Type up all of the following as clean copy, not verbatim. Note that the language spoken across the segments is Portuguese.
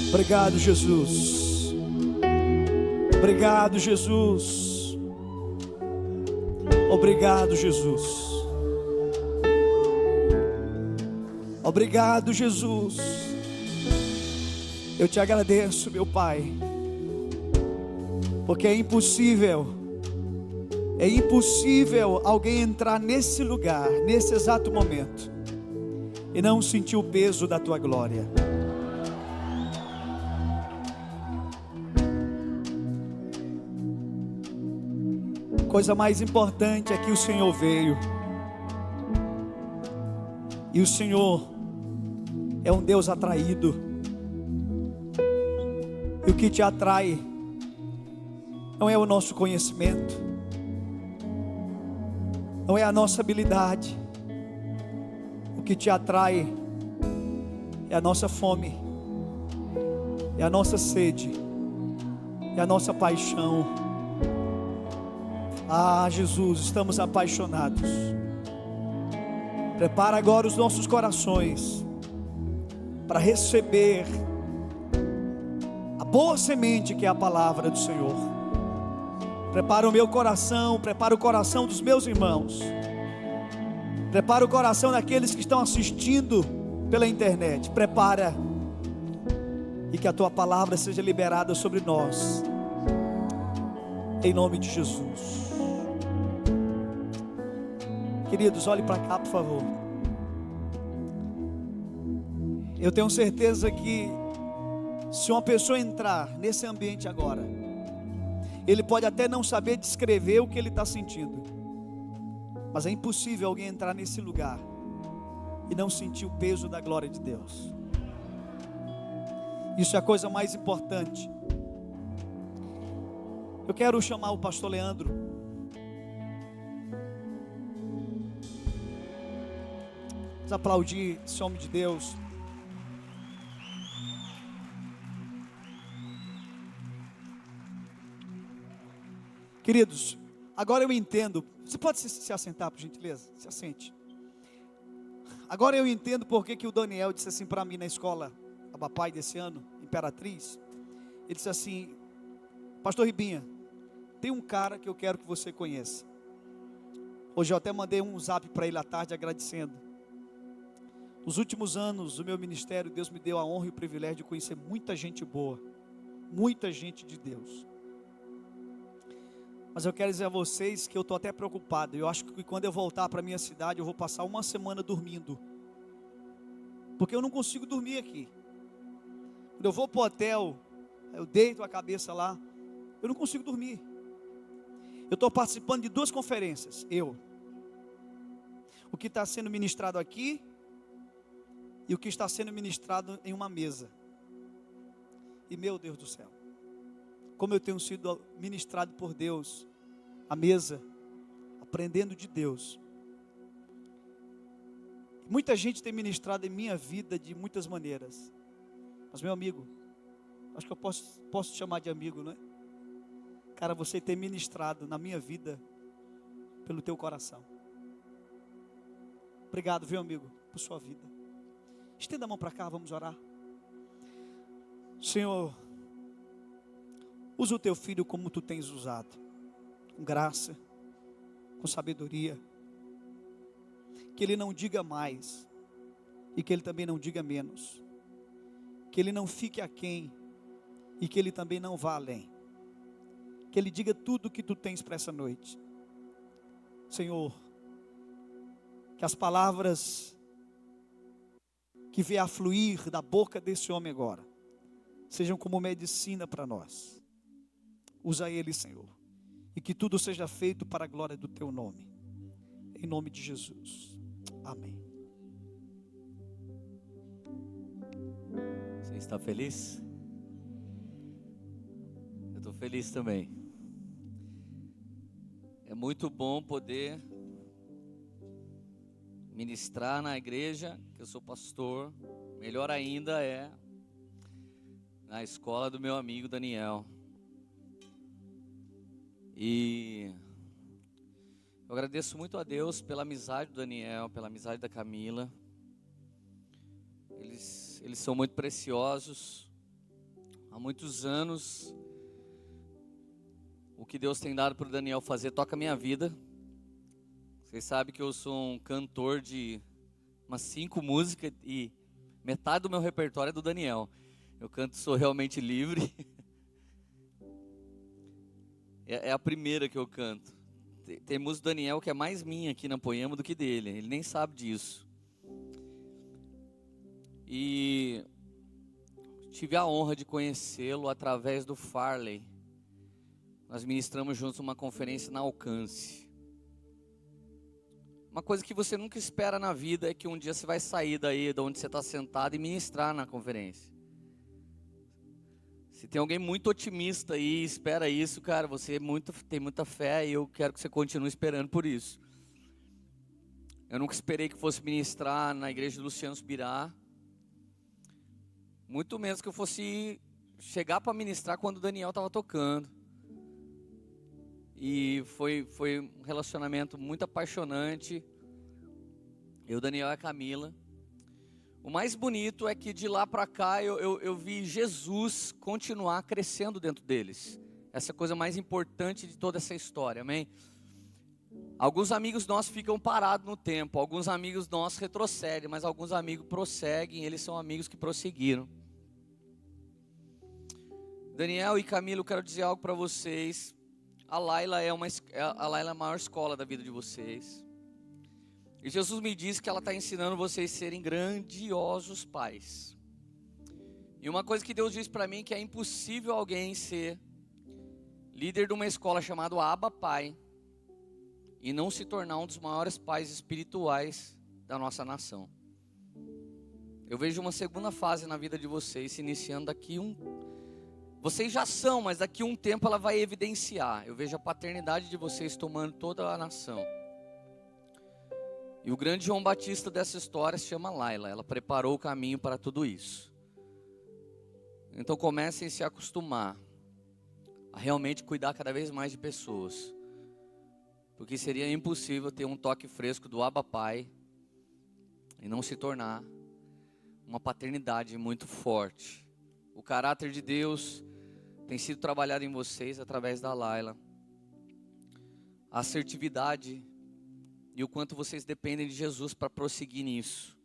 Obrigado, Jesus. Obrigado, Jesus. Obrigado, Jesus. Obrigado, Jesus. Eu te agradeço, meu Pai, porque é impossível alguém entrar nesse lugar, nesse exato momento, e não sentir o peso da tua glória. Coisa mais importante é que o Senhor veio, e o Senhor é um Deus atraído, e o que te atrai não é o nosso conhecimento, não é a nossa habilidade. O que te atrai é a nossa fome, é a nossa sede, é a nossa paixão. Ah, Jesus, estamos apaixonados. Prepara agora os nossos corações para receber a boa semente que é a palavra do Senhor. Prepara o meu coração, prepara o coração dos meus irmãos, prepara o coração daqueles que estão assistindo pela internet. Prepara, e que a tua palavra seja liberada sobre nós, em nome de Jesus. Queridos, olhe para cá, por favor. Eu tenho certeza que se uma pessoa entrar nesse ambiente agora, ele pode até não saber descrever o que ele está sentindo, mas é impossível alguém entrar nesse lugar e não sentir o peso da glória de Deus. Isso é a coisa mais importante. Eu quero chamar o pastor Leandro. Vamos aplaudir esse homem de Deus. Queridos, agora eu entendo. Você pode se assentar, por gentileza? Se assente. Agora eu entendo porque que o Daniel disse assim para mim na escola Abapai desse ano, Imperatriz. Ele disse assim: pastor Ribinha, tem um cara que eu quero que você conheça. Hoje eu até mandei um zap para ele à tarde agradecendo. Nos últimos anos do meu ministério, Deus me deu a honra e o privilégio de conhecer muita gente boa, muita gente de Deus. Mas eu quero dizer a vocês que eu estou até preocupado. Eu acho que quando eu voltar para a minha cidade, eu vou passar uma semana dormindo, porque eu não consigo dormir aqui. Quando eu vou para o hotel, eu deito a cabeça lá, eu não consigo dormir. Eu estou participando de 2 conferências. O que está sendo ministrado aqui e o que está sendo ministrado em uma mesa. E meu Deus do céu, como eu tenho sido ministrado por Deus à mesa, aprendendo de Deus. Muita gente tem ministrado em minha vida de muitas maneiras. Mas meu amigo, acho que eu posso te chamar de amigo, não é? Cara, você tem ministrado na minha vida pelo teu coração. Obrigado, viu, amigo, por sua vida. Estenda a mão para cá, vamos orar. Senhor, usa o teu filho como tu tens usado, com graça, com sabedoria. Que ele não diga mais e que ele também não diga menos. Que ele não fique aquém e que ele também não vá além. Que ele diga tudo o que tu tens para essa noite. Senhor, que as palavras que vier a fluir da boca desse homem agora sejam como medicina para nós. Usa ele, Senhor, e que tudo seja feito para a glória do teu nome, em nome de Jesus, amém. Você está feliz? Eu estou feliz também. É muito bom poder ministrar na igreja, que eu sou pastor. Melhor ainda é na escola do meu amigo Daniel. E eu agradeço muito a Deus pela amizade do Daniel, pela amizade da Camila. Eles são muito preciosos. há muitos anos, o que Deus tem dado para o Daniel fazer toca a minha vida. Vocês sabem que eu sou um cantor de umas 5 músicas e metade do meu repertório é do Daniel. Eu canto Sou Realmente Livre. É a primeira que eu canto. Tem música do Daniel que é mais minha aqui na Poema do que dele. Ele nem sabe disso. E tive a honra de conhecê-lo através do Farley. Nós ministramos juntos uma conferência na Alcance. Uma coisa que você nunca espera na vida é que um dia você vai sair daí de onde você está sentado e ministrar na conferência. Se tem alguém muito otimista aí, espera isso, cara, você tem muita fé e eu quero que você continue esperando por isso. Eu nunca esperei que fosse ministrar na igreja de Luciano Subirá. Muito menos que eu fosse chegar para ministrar quando o Daniel estava tocando. E foi um relacionamento muito apaixonante. Eu, Daniel e a Camila. O mais bonito é que de lá para cá eu vi Jesus continuar crescendo dentro deles. Essa é a coisa mais importante de toda essa história, amém? Alguns amigos nossos ficam parados no tempo, alguns amigos nossos retrocedem, mas alguns amigos prosseguem, eles são amigos que prosseguiram. Daniel e Camila, eu quero dizer algo para vocês. A Laila é a maior escola da vida de vocês. E Jesus me disse que ela está ensinando vocês a serem grandiosos pais. E uma coisa que Deus disse para mim, que é impossível alguém ser líder de uma escola chamada Abba Pai e não se tornar um dos maiores pais espirituais da nossa nação. Eu vejo uma segunda fase na vida de vocês se iniciando daqui Vocês já são, mas daqui a um tempo ela vai evidenciar. Eu vejo a paternidade de vocês tomando toda a nação. E o grande João Batista dessa história se chama Laila. Ela preparou o caminho para tudo isso. Então comecem a se acostumar a realmente cuidar cada vez mais de pessoas. Porque seria impossível ter um toque fresco do Abba Pai e não se tornar uma paternidade muito forte. O caráter de Deus tem sido trabalhado em vocês através da Laila. A assertividade e o quanto vocês dependem de Jesus para prosseguir nisso.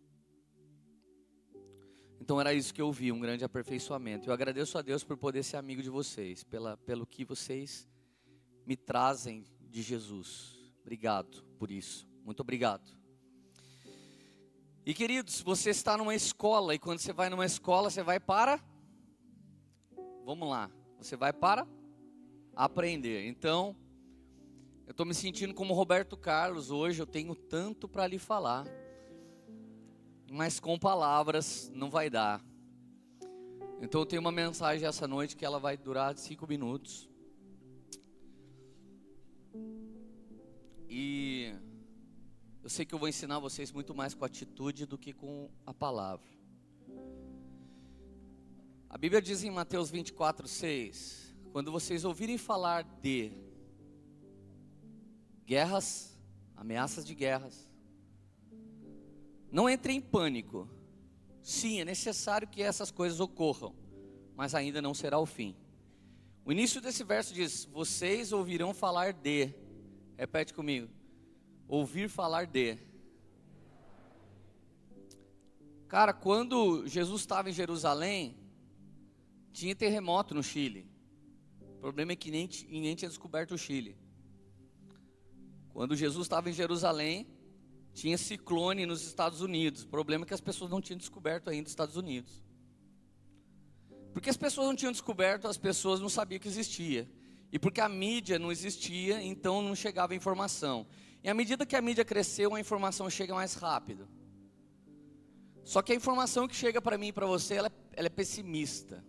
Então era isso que eu vi, um grande aperfeiçoamento. Eu agradeço a Deus por poder ser amigo de vocês, pelo que vocês me trazem de Jesus. Obrigado por isso, muito obrigado. E queridos, você está numa escola, e quando você vai numa escola, você vai para... Vamos lá, você vai para aprender. Então, eu estou me sentindo como Roberto Carlos hoje, eu tenho tanto para lhe falar, mas com palavras não vai dar. Então eu tenho uma mensagem essa noite que ela vai durar 5 minutos. E eu sei que eu vou ensinar vocês muito mais com atitude do que com a palavra. A Bíblia diz em Mateus 24:6, quando vocês ouvirem falar de guerras, ameaças de guerras, não entrem em pânico. Sim, é necessário que essas coisas ocorram, mas ainda não será o fim. O início desse verso diz, vocês ouvirão falar de, repete comigo, ouvir falar de. Cara, quando Jesus estava em Jerusalém, tinha terremoto no Chile. O problema é que ninguém tinha descoberto o Chile. Quando Jesus estava em Jerusalém, tinha ciclone nos Estados Unidos. O problema é que as pessoas não tinham descoberto ainda os Estados Unidos. Porque as pessoas não tinham descoberto, as pessoas não sabiam que existia. E porque a mídia não existia, então não chegava a informação. E à medida que a mídia cresceu, a informação chega mais rápido. Só que a informação que chega para mim e para você, ela é pessimista.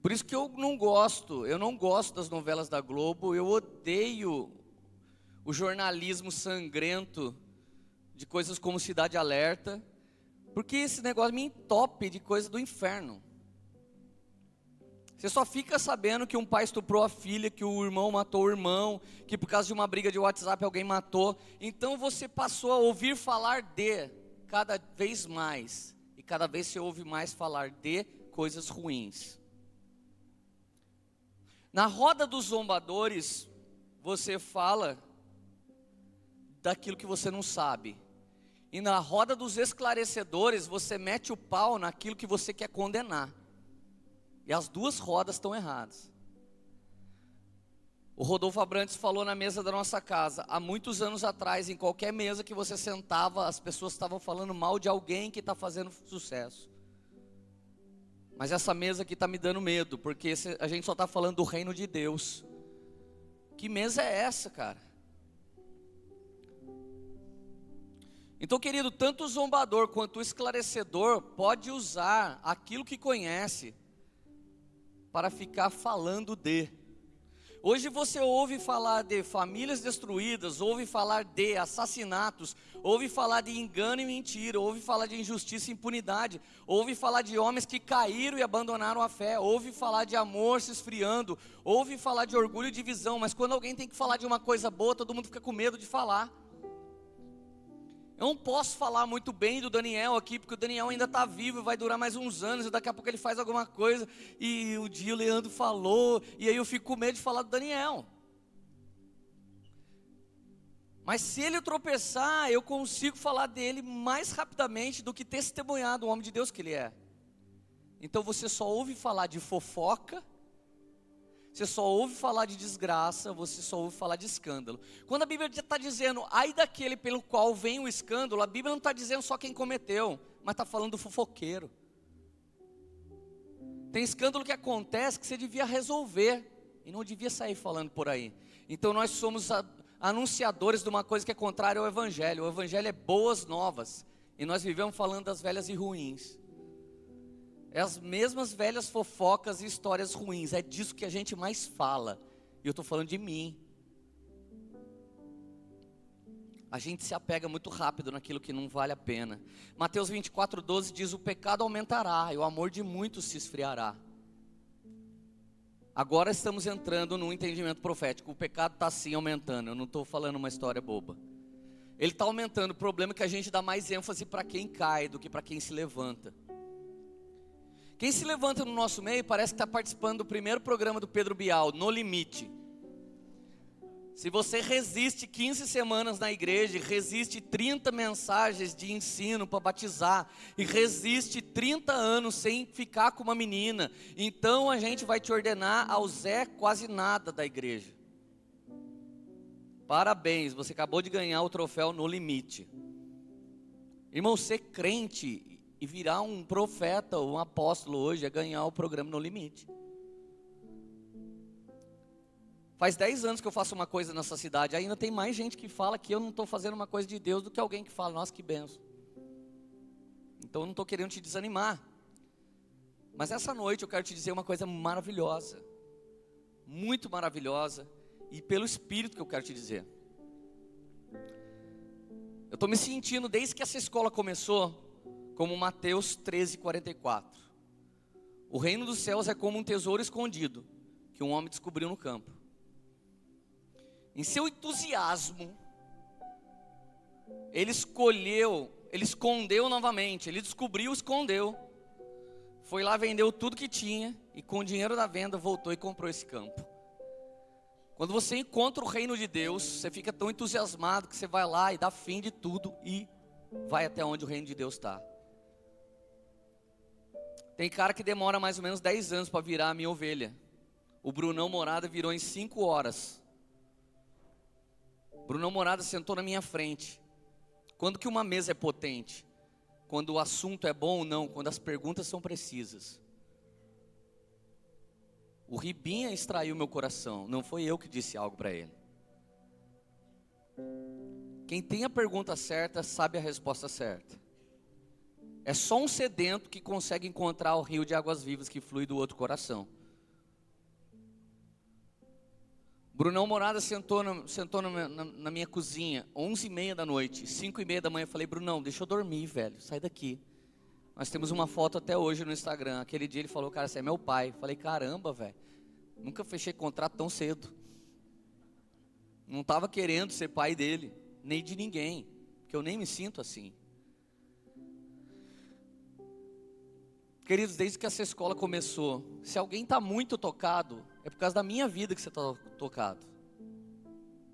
Por isso que eu não gosto das novelas da Globo, eu odeio o jornalismo sangrento de coisas como Cidade Alerta, porque esse negócio me entope de coisa do inferno. Você só fica sabendo que um pai estuprou a filha, que o irmão matou o irmão, que por causa de uma briga de WhatsApp alguém matou. Então você passou a ouvir falar de cada vez mais, e cada vez você ouve mais falar de coisas ruins. Na roda dos zombadores, você fala daquilo que você não sabe. E na roda dos esclarecedores, você mete o pau naquilo que você quer condenar. E as duas rodas estão erradas. O Rodolfo Abrantes falou na mesa da nossa casa, há muitos anos atrás, em qualquer mesa que você sentava, as pessoas estavam falando mal de alguém que está fazendo sucesso. Mas essa mesa aqui está me dando medo, porque a gente só está falando do reino de Deus. Que mesa é essa, cara? Então, querido, tanto o zombador quanto o esclarecedor pode usar aquilo que conhece para ficar falando de. Hoje você ouve falar de famílias destruídas, ouve falar de assassinatos, ouve falar de engano e mentira, ouve falar de injustiça e impunidade, ouve falar de homens que caíram e abandonaram a fé, ouve falar de amor se esfriando, ouve falar de orgulho e divisão, mas quando alguém tem que falar de uma coisa boa, todo mundo fica com medo de falar. Eu não posso falar muito bem do Daniel aqui, porque o Daniel ainda está vivo, vai durar mais uns anos, e daqui a pouco ele faz alguma coisa, e o dia o Leandro falou, e aí eu fico com medo de falar do Daniel. Mas se ele tropeçar, eu consigo falar dele mais rapidamente do que testemunhar do homem de Deus que ele é. Então você só ouve falar de fofoca, você só ouve falar de desgraça, você só ouve falar de escândalo. Quando a Bíblia está dizendo, ai daquele pelo qual vem o escândalo, a Bíblia não está dizendo só quem cometeu, mas está falando do fofoqueiro. Tem escândalo que acontece que você devia resolver, e não devia sair falando por aí. Então nós somos anunciadores de uma coisa que é contrária ao Evangelho. O Evangelho é boas novas, e nós vivemos falando das velhas e ruins. É as mesmas velhas fofocas e histórias ruins. É disso que a gente mais fala. E eu estou falando de mim. A gente se apega muito rápido naquilo que não vale a pena. Mateus 24:12 diz, o pecado aumentará e o amor de muitos se esfriará. Agora estamos entrando num entendimento profético. O pecado está sim aumentando. Eu não estou falando uma história boba. Ele está aumentando. O problema é que a gente dá mais ênfase para quem cai do que para quem se levanta. Quem se levanta no nosso meio parece que está participando do primeiro programa do Pedro Bial, No Limite. Se você resiste 15 semanas na igreja, resiste 30 mensagens de ensino para batizar, e resiste 30 anos sem ficar com uma menina, então a gente vai te ordenar ao Zé quase nada da igreja. Parabéns, você acabou de ganhar o troféu No Limite. Irmão, ser crente e virar um profeta ou um apóstolo hoje é ganhar o programa No Limite. Faz 10 anos que eu faço uma coisa nessa cidade, ainda tem mais gente que fala que eu não estou fazendo uma coisa de Deus do que alguém que fala, nossa, que benção. Então eu não estou querendo te desanimar. Mas essa noite eu quero te dizer uma coisa maravilhosa, muito maravilhosa, e pelo Espírito que eu quero te dizer. Eu estou me sentindo, desde que essa escola começou, como Mateus 13:44. O reino dos céus é como um tesouro escondido, que um homem descobriu no campo. Em seu entusiasmo, ele escondeu novamente, ele descobriu, escondeu. Foi lá, vendeu tudo que tinha, e com o dinheiro da venda voltou e comprou esse campo. Quando você encontra o reino de Deus, você fica tão entusiasmado que você vai lá e dá fim de tudo e vai até onde o reino de Deus está. Tem cara que demora mais ou menos 10 anos para virar a minha ovelha. O Brunão Morada virou em 5 horas. Brunão Morada sentou na minha frente. Quando que uma mesa é potente? Quando o assunto é bom ou não? Quando as perguntas são precisas. O Ribinha extraiu meu coração. Não foi eu que disse algo para ele. Quem tem a pergunta certa sabe a resposta certa. É só um sedento que consegue encontrar o rio de águas vivas que flui do outro coração. Brunão Morada sentou na minha cozinha, 11h30 da noite, 5h30 da manhã, eu falei, Brunão, deixa eu dormir, velho, sai daqui. Nós temos uma foto até hoje no Instagram, aquele dia ele falou, cara, você é meu pai. Eu falei, caramba, velho, nunca fechei contrato tão cedo. Não estava querendo ser pai dele, nem de ninguém, porque eu nem me sinto assim. Queridos, desde que essa escola começou, se alguém está muito tocado, é por causa da minha vida que você está tocado.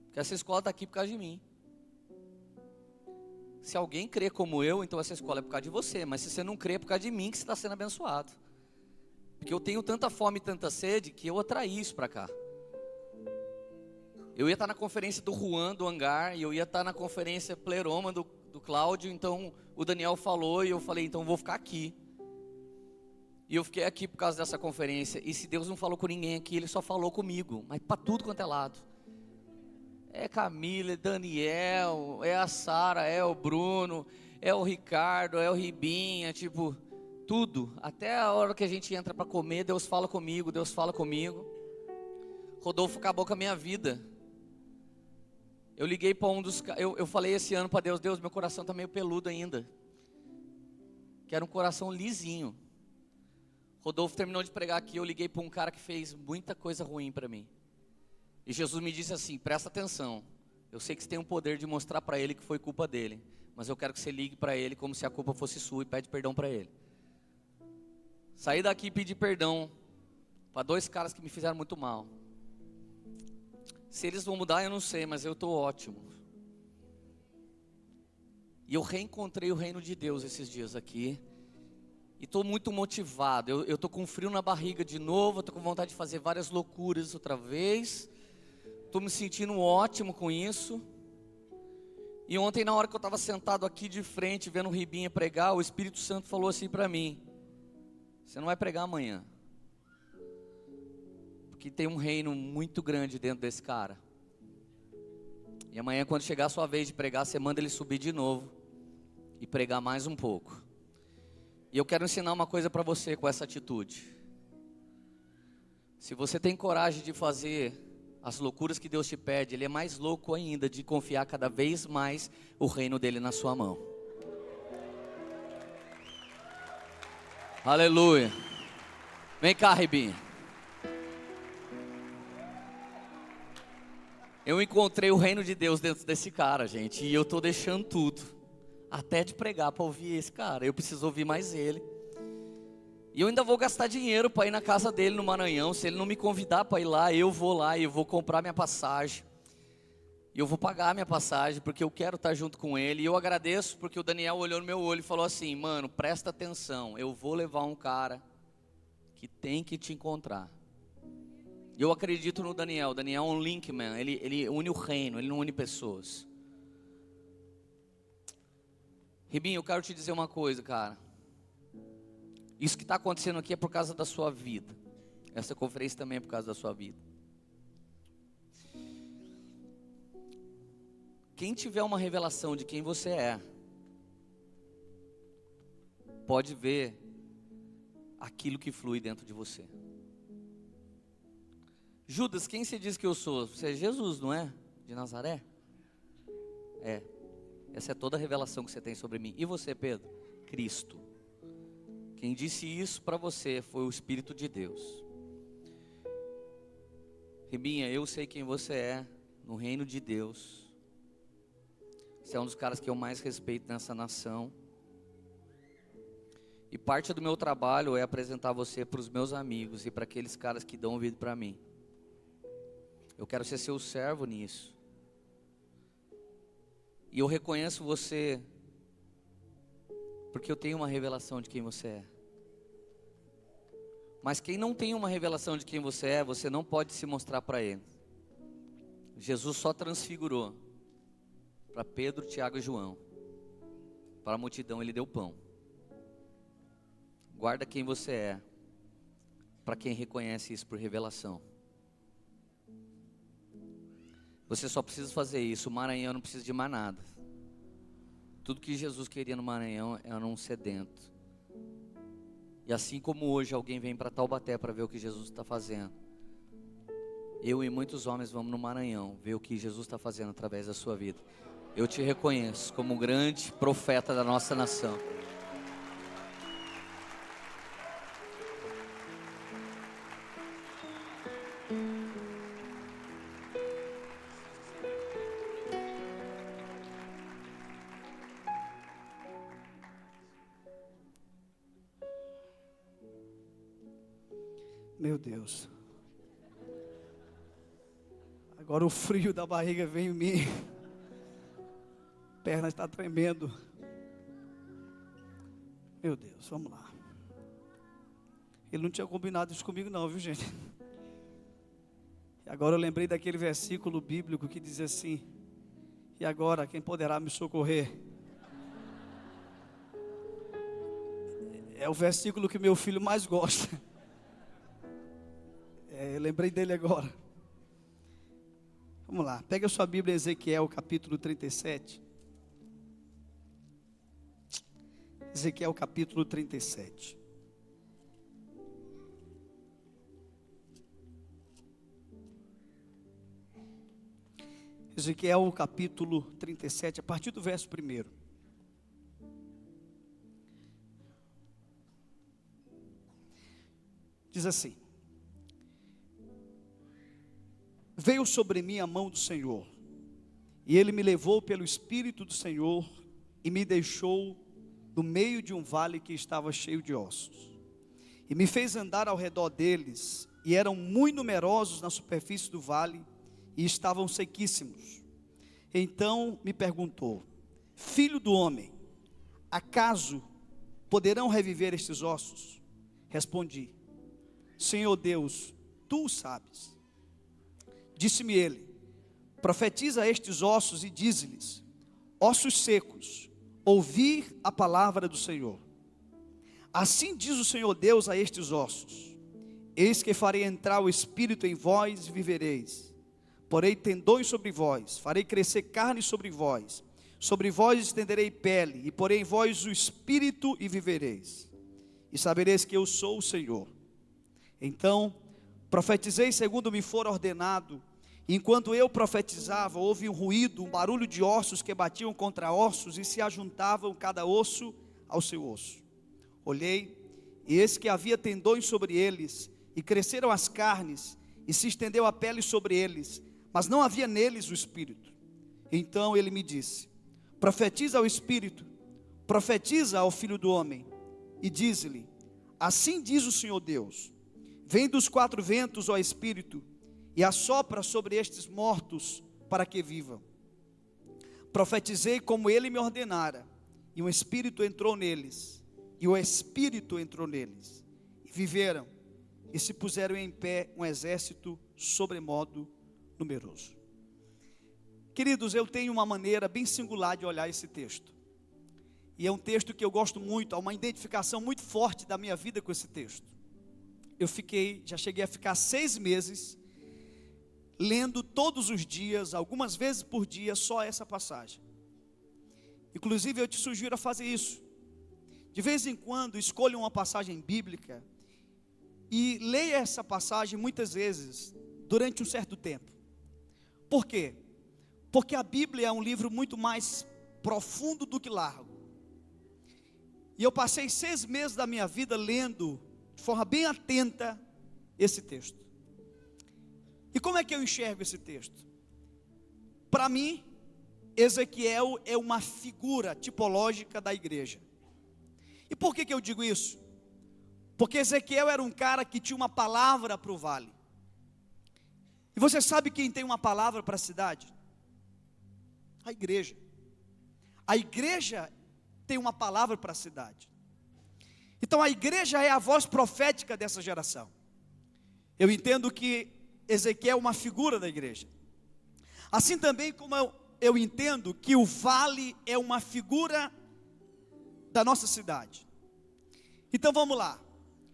Porque essa escola está aqui por causa de mim. Se alguém crê como eu, então essa escola é por causa de você. Mas se você não crê, é por causa de mim que você está sendo abençoado. Porque eu tenho tanta fome e tanta sede que eu atraí isso para cá. Eu ia estar na conferência do Juan, do Hangar, e eu ia estar na conferência Pleroma do Cláudio. Então o Daniel falou e eu falei, então eu vou ficar aqui. E eu fiquei aqui por causa dessa conferência. E se Deus não falou com ninguém aqui, Ele só falou comigo. Mas para tudo quanto é lado. É Camila, é Daniel, é a Sara, é o Bruno, é o Ricardo, é o Ribinha, tipo, tudo. Até a hora que a gente entra para comer, Deus fala comigo, Deus fala comigo. Rodolfo acabou com a minha vida. Eu liguei para um dos... Eu falei esse ano para Deus, Deus, meu coração está meio peludo ainda. Quero um coração lisinho. Rodolfo terminou de pregar aqui, eu liguei para um cara que fez muita coisa ruim para mim. E Jesus me disse assim, presta atenção. Eu sei que você tem um poder de mostrar para ele que foi culpa dele. Mas eu quero que você ligue para ele como se a culpa fosse sua e pede perdão para ele. Saí daqui e pedi perdão para 2 caras que me fizeram muito mal. Se eles vão mudar eu não sei, mas eu estou ótimo. E eu reencontrei o reino de Deus esses dias aqui. E estou muito motivado, eu estou com frio na barriga de novo, estou com vontade de fazer várias loucuras outra vez. Estou me sentindo ótimo com isso. E ontem na hora que eu estava sentado aqui de frente, vendo o Ribinha pregar, o Espírito Santo falou assim para mim, você não vai pregar amanhã. Porque tem um reino muito grande dentro desse cara. E amanhã quando chegar a sua vez de pregar, você manda ele subir de novo e pregar mais um pouco. E eu quero ensinar uma coisa para você com essa atitude. Se você tem coragem de fazer as loucuras que Deus te pede, Ele é mais louco ainda de confiar cada vez mais o reino dEle na sua mão. Aleluia. Vem cá, Ribinha. Eu encontrei o reino de Deus dentro desse cara, gente. E eu estou deixando tudo. Até de pregar para ouvir esse cara. Eu preciso ouvir mais ele. E eu ainda vou gastar dinheiro para ir na casa dele no Maranhão. Se ele não me convidar para ir lá, eu vou lá e eu vou comprar minha passagem. E eu vou pagar minha passagem porque eu quero estar junto com ele. E eu agradeço porque o Daniel olhou no meu olho e falou assim, mano, presta atenção. Eu vou levar um cara que tem que te encontrar. E eu acredito no Daniel. O Daniel é um linkman. Ele une o reino, ele não une pessoas. Ribinho, eu quero te dizer uma coisa, cara. Isso que está acontecendo aqui é por causa da sua vida. Essa conferência também é por causa da sua vida. Quem tiver uma revelação de quem você é, pode ver aquilo que flui dentro de você. Judas, quem você diz que eu sou? Você é Jesus, não é? De Nazaré? É. Essa é toda a revelação que você tem sobre mim. E você, Pedro? Cristo. Quem disse isso para você foi o Espírito de Deus. Ribinha, eu sei quem você é no reino de Deus. Você é um dos caras que eu mais respeito nessa nação. E parte do meu trabalho é apresentar você para os meus amigos e para aqueles caras que dão ouvido para mim. Eu quero ser seu servo nisso. E eu reconheço você porque eu tenho uma revelação de quem você é. Mas quem não tem uma revelação de quem você é, você não pode se mostrar para ele. Jesus só transfigurou para Pedro, Tiago e João. Para a multidão ele deu pão. Guarda quem você é, para quem reconhece isso por revelação. Você só precisa fazer isso. O Maranhão não precisa de mais nada. Tudo que Jesus queria no Maranhão era um sedento. E assim como hoje alguém vem para Taubaté para ver o que Jesus está fazendo, eu e muitos homens vamos no Maranhão ver o que Jesus está fazendo através da sua vida. Eu te reconheço como um grande profeta da nossa nação. Meu Deus. Agora o frio da barriga veio em mim. A perna está tremendo. Meu Deus, vamos lá. Ele não tinha combinado isso comigo não, viu gente? E agora eu lembrei daquele versículo bíblico que diz assim: e agora quem poderá me socorrer? É o versículo que meu filho mais gosta. Eu lembrei dele agora. Vamos lá, pega a sua Bíblia, Ezequiel capítulo 37. Ezequiel capítulo 37. Ezequiel capítulo 37, a partir do verso 1. Diz assim: veio sobre mim a mão do Senhor, e Ele me levou pelo Espírito do Senhor, e me deixou no meio de um vale que estava cheio de ossos, e me fez andar ao redor deles, e eram muito numerosos na superfície do vale, e estavam sequíssimos. Então me perguntou: filho do homem, acaso poderão reviver estes ossos? Respondi: Senhor Deus, tu o sabes. Disse-me ele: profetiza a estes ossos e dize-lhes: ossos secos, ouvi a palavra do Senhor. Assim diz o Senhor Deus a estes ossos: eis que farei entrar o Espírito em vós e vivereis. Porei tendões sobre vós, farei crescer carne sobre vós estenderei pele, e porei em vós o Espírito e vivereis. E sabereis que eu sou o Senhor. Então profetizei segundo me for ordenado. Enquanto eu profetizava, houve um ruído, um barulho de ossos que batiam contra ossos e se ajuntavam cada osso ao seu osso. Olhei, e eis que havia tendões sobre eles, e cresceram as carnes, e se estendeu a pele sobre eles, mas não havia neles o Espírito. Então ele me disse: profetiza ao Espírito, profetiza ao Filho do Homem, e diz-lhe: assim diz o Senhor Deus: vem dos quatro ventos, ó Espírito, e assopra sobre estes mortos, para que vivam. Profetizei como ele me ordenara, e o Espírito entrou neles, e viveram, e se puseram em pé um exército sobremodo numeroso. Queridos, eu tenho uma maneira bem singular de olhar esse texto, e é um texto que eu gosto muito, há uma identificação muito forte da minha vida com esse texto. Já cheguei a ficar 6 meses lendo todos os dias, algumas vezes por dia, só essa passagem. Inclusive eu te sugiro a fazer isso. De vez em quando escolha uma passagem bíblica e leia essa passagem muitas vezes, durante um certo tempo. Por quê? Porque a Bíblia é um livro muito mais profundo do que largo. E eu passei 6 meses da minha vida lendo de forma bem atenta esse texto. E como é que eu enxergo esse texto? Para mim, Ezequiel é uma figura tipológica da igreja. E por que eu digo isso? Porque Ezequiel era um cara que tinha uma palavra para o vale. E você sabe quem tem uma palavra para a cidade? A igreja. A igreja tem uma palavra para a cidade. Então a igreja é a voz profética dessa geração. Eu entendo que Ezequiel é uma figura da igreja. Assim também como eu entendo que o vale é uma figura da nossa cidade. Então vamos lá,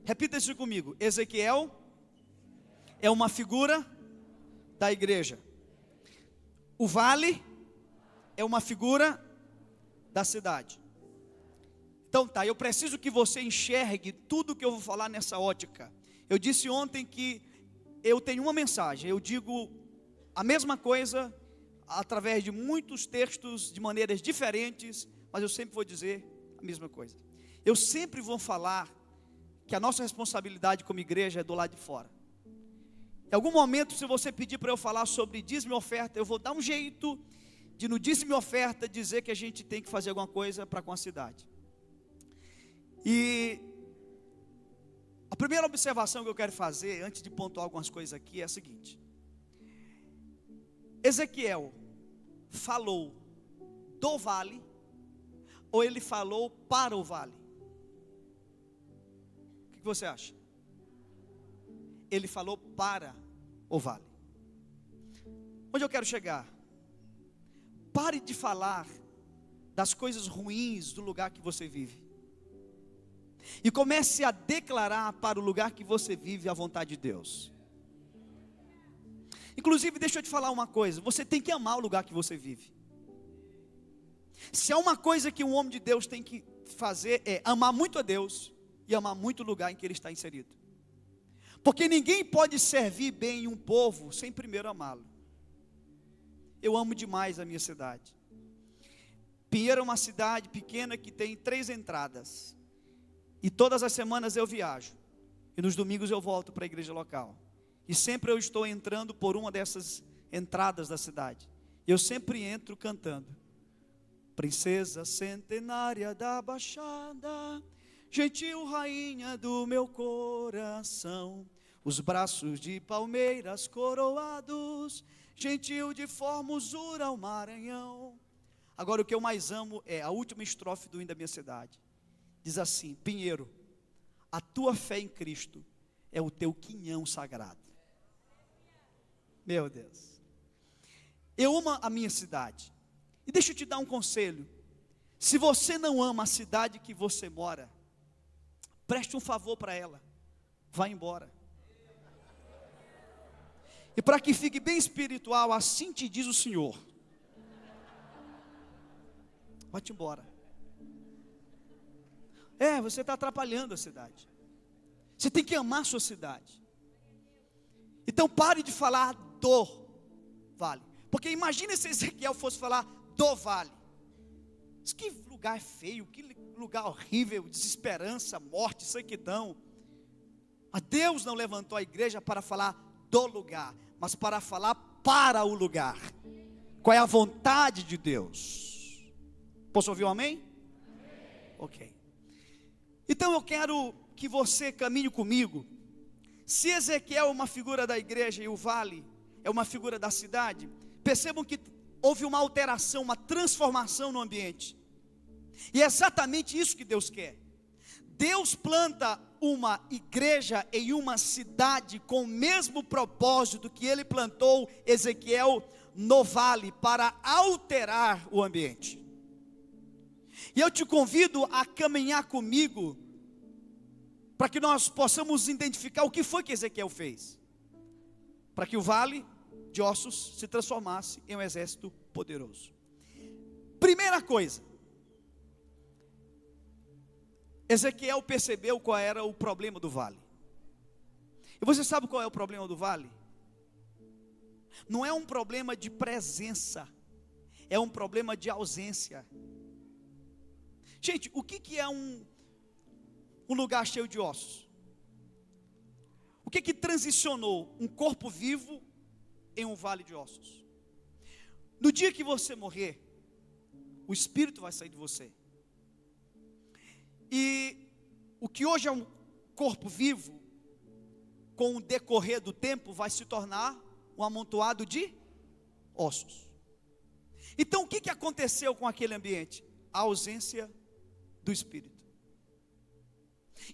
repita isso comigo: Ezequiel é uma figura da igreja. O vale é uma figura da cidade. Então tá, eu preciso que você enxergue tudo que eu vou falar nessa ótica. Eu disse ontem que eu tenho uma mensagem, eu digo a mesma coisa através de muitos textos, de maneiras diferentes, mas eu sempre vou dizer a mesma coisa. Eu sempre vou falar que a nossa responsabilidade como igreja é do lado de fora. Em algum momento, se você pedir para eu falar sobre dízimo e oferta, eu vou dar um jeito de no dízimo e oferta dizer que a gente tem que fazer alguma coisa para com a cidade. E primeira observação que eu quero fazer, antes de pontuar algumas coisas aqui, é a seguinte: Ezequiel falou do vale, ou ele falou para o vale? O que você acha? Ele falou para o vale. Onde eu quero chegar? Pare de falar das coisas ruins do lugar que você vive, e comece a declarar para o lugar que você vive a vontade de Deus. Inclusive, deixa eu te falar uma coisa: você tem que amar o lugar que você vive. Se há uma coisa que um homem de Deus tem que fazer, é amar muito a Deus e amar muito o lugar em que ele está inserido. Porque ninguém pode servir bem um povo sem primeiro amá-lo. Eu amo demais a minha cidade. Pinheiro é uma cidade pequena que tem 3 entradas. E todas as semanas eu viajo. E nos domingos eu volto para a igreja local. E sempre eu estou entrando por uma dessas entradas da cidade. E eu sempre entro cantando: princesa centenária da Baixada, gentil rainha do meu coração, os braços de palmeiras coroados, gentil de formosura ao Maranhão. Agora, o que eu mais amo é a última estrofe do hino da minha cidade. Diz assim: Pinheiro, a tua fé em Cristo é o teu quinhão sagrado. Meu Deus, eu amo a minha cidade. E deixa eu te dar um conselho: se você não ama a cidade que você mora, preste um favor para ela, vá embora. E para que fique bem espiritual, assim te diz o Senhor: vai-te embora. Você está atrapalhando a cidade. Você tem que amar a sua cidade. Então pare de falar do vale. Porque imagine se Ezequiel fosse falar do vale. Que lugar feio, que lugar horrível, desesperança, morte, sequidão. Mas Deus não levantou a igreja para falar do lugar, mas para falar para o lugar. Qual é a vontade de Deus? Posso ouvir um amém? Ok. Então eu quero que você caminhe comigo. Se Ezequiel é uma figura da igreja e o vale é uma figura da cidade, percebam que houve uma alteração, uma transformação no ambiente. E é exatamente isso que Deus quer. Deus planta uma igreja em uma cidade com o mesmo propósito que Ele plantou Ezequiel no vale, para alterar o ambiente. E eu te convido a caminhar comigo, para que nós possamos identificar o que foi que Ezequiel fez, para que o vale de ossos se transformasse em um exército poderoso. Primeira coisa, Ezequiel percebeu qual era o problema do vale. E você sabe qual é o problema do vale? Não é um problema de presença, é um problema de ausência. Gente, o que é um lugar cheio de ossos? O que transicionou um corpo vivo em um vale de ossos? No dia que você morrer, o espírito vai sair de você. E o que hoje é um corpo vivo, com o decorrer do tempo, vai se tornar um amontoado de ossos. Então o que aconteceu com aquele ambiente? A ausência do espírito.